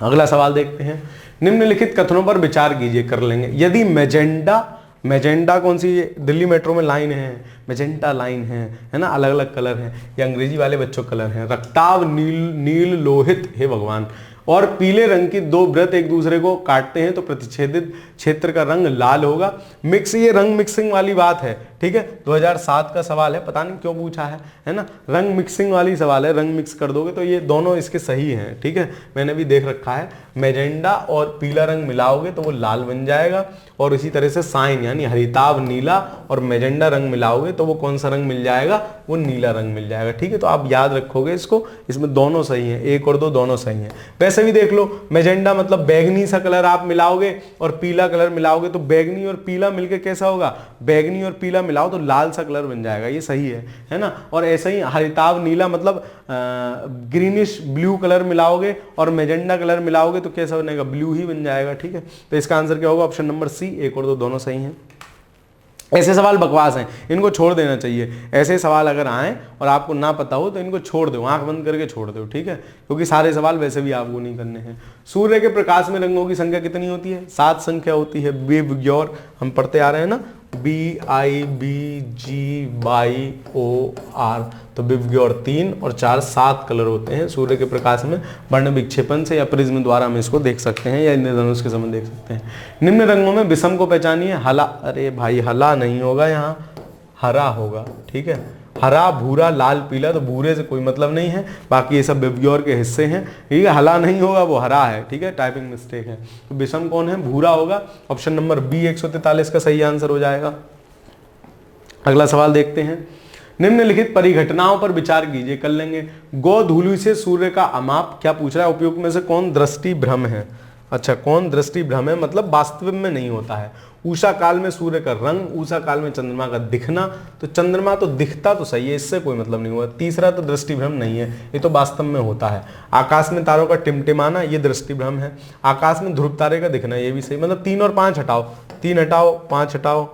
अगला सवाल देखते हैं, निम्नलिखित कथनों पर विचार कीजिए, कर लेंगे। यदि मैजेंटा कौन सी, दिल्ली मेट्रो में लाइन है, मैजेंटा लाइन है ना, अलग अलग कलर है, ये अंग्रेजी वाले बच्चों कलर है। रक्ताव नील लोहित, हे भगवान, और पीले रंग की 2 वृत्त एक दूसरे को काटते हैं तो प्रतिच्छेदित क्षेत्र का रंग लाल होगा। मिक्स, ये रंग मिक्सिंग वाली बात है। ठीक है, 2007 का सवाल है, पता नहीं क्यों पूछा है ना, रंग मिक्सिंग वाली सवाल है, रंग मिक्स कर दोगे तो ये दोनों इसके सही हैं। ठीक है, मैंने भी देख रखा है, मैजेंडा और पीला रंग मिलाओगे तो वो लाल बन जाएगा, और इसी तरह से साइन यानी हरिताभ नीला और मैजेंडा रंग मिलाओगे तो वो कौन सा रंग मिल जाएगा, वो नीला रंग मिल जाएगा। ठीक है, तो आप याद रखोगे इसको, इसमें दोनों सही हैं, 1 और 2 दोनों सही हैं। वैसे भी देख लो, मैजेंडा मतलब बैगनी सा कलर आप मिलाओगे और पीला कलर मिलाओगे तो बैगनी और पीला मिलके कैसा होगा, बैगनी और पीला मिलाओ तो लाल सा कलर बन जाएगा, ये सही है ना। और ऐसा ही हरिताभ नीला मतलब ग्रीनिश ब्लू कलर मिलाओगे और मैजेंडा कलर मिलाओगे तो कैसा बनेगा, ब्लू ही बन जाएगा। ठीक है, तो इसका आंसर क्या होगा, ऑप्शन नंबर सी। 1 और 2 दोनों सही हैं। ऐसे सवाल बकवास हैं, इनको छोड़ देना चाहिए। ऐसे सवाल अगर आए और आपको ना पता हो तो इनको छोड़ दो, आंख बंद करके छोड़ दो। ठीक है, क्योंकि सारे सवाल वैसे भी आपको नहीं करने हैं। सूर्य के प्रकाश में रंगों की संख्या कितनी होती है, 7 संख्या होती है। विबग्योर हम पढ़ते आ रहे हैं ना, BIBGYOR, तो विबग्योर 3 और 4 7 कलर होते हैं सूर्य के प्रकाश में। वर्ण विक्षेपण से या प्रिज्म द्वारा हम इसको देख सकते हैं या इंद्रधनुष के समय देख सकते हैं। निम्न रंगों में विषम को पहचानिए। हला, अरे भाई हला नहीं होगा, यहाँ हरा होगा। ठीक है, हरा, भूरा, लाल, पीला, तो भूरे से कोई मतलब नहीं है, बाकी ये सब बेबियोर के हिस्से हैं, ठीक है। हला नहीं होगा, वो हरा है, ठीक है, टाइपिंग मिस्टेक है। तो विषम कौन है? भूरा होगा। ऑप्शन नंबर बी 143 का सही आंसर हो जाएगा। अगला सवाल देखते हैं। निम्नलिखित परिघटनाओं पर विचार कीजिए, कर लेंगे। गोधूलि से सूर्य का अमाप, क्या पूछ रहा है? उपयुक्त में से कौन दृष्टि भ्रम है? अच्छा, कौन दृष्टि भ्रम है, मतलब वास्तव में नहीं होता है। उषा काल में सूर्य का रंग, उषा काल में चंद्रमा का दिखना, तो चंद्रमा तो दिखता तो सही है, इससे कोई मतलब नहीं हुआ। तीसरा तो दृष्टि भ्रम नहीं है, ये तो वास्तव में होता है। आकाश में तारों का टिमटिमाना, ये दृष्टि भ्रम है। आकाश में ध्रुव तारे का दिखना, ये भी सही। मतलब 3 और 5 हटाओ, 3 हटाओ, 5 हटाओ,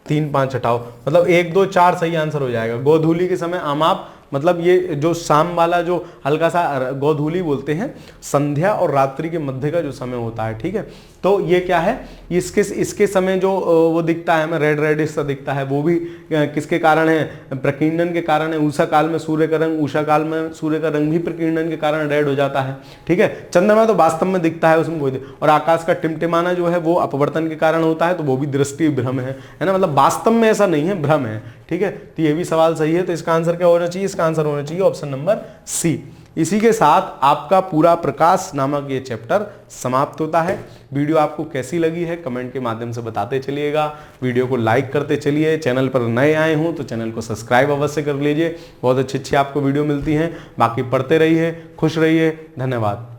3 5 हटाओ, मतलब 1 2 4 सही आंसर हो जाएगा। गोधूलि के समय अमाप, मतलब ये जो शाम वाला जो हल्का सा गोधूलि बोलते हैं, संध्या और रात्रि के मध्य का जो समय होता है, ठीक है। तो ये क्या है? इसके समय जो वो दिखता है हमें रेड रेडिश सा दिखता है, वो भी किसके कारण है? प्रकीर्णन के कारण है। उषा काल में सूर्य का रंग, उषा काल में सूर्य का रंग भी प्रकीर्णन के कारण रेड हो जाता है, ठीक है। चंद्रमा तो वास्तव में दिखता है, उसमें कोई, और आकाश का टिमटिमाना जो है वो अपवर्तन के कारण होता है, तो वो भी दृष्टि भ्रम है ना, मतलब वास्तव में ऐसा नहीं है, भ्रम है, ठीक है। तो ये भी सवाल सही है। तो इसका आंसर क्या होना चाहिए? इसका आंसर होना चाहिए ऑप्शन नंबर सी। इसी के साथ आपका पूरा प्रकाश नामक ये चैप्टर समाप्त होता है। वीडियो आपको कैसी लगी है कमेंट के माध्यम से बताते चलिएगा। वीडियो को लाइक करते चलिए। चैनल पर नए आए हों तो चैनल को सब्सक्राइब अवश्य कर लीजिए। बहुत अच्छी आपको वीडियो मिलती हैं। बाकी पढ़ते रहिए, खुश रहिए। धन्यवाद।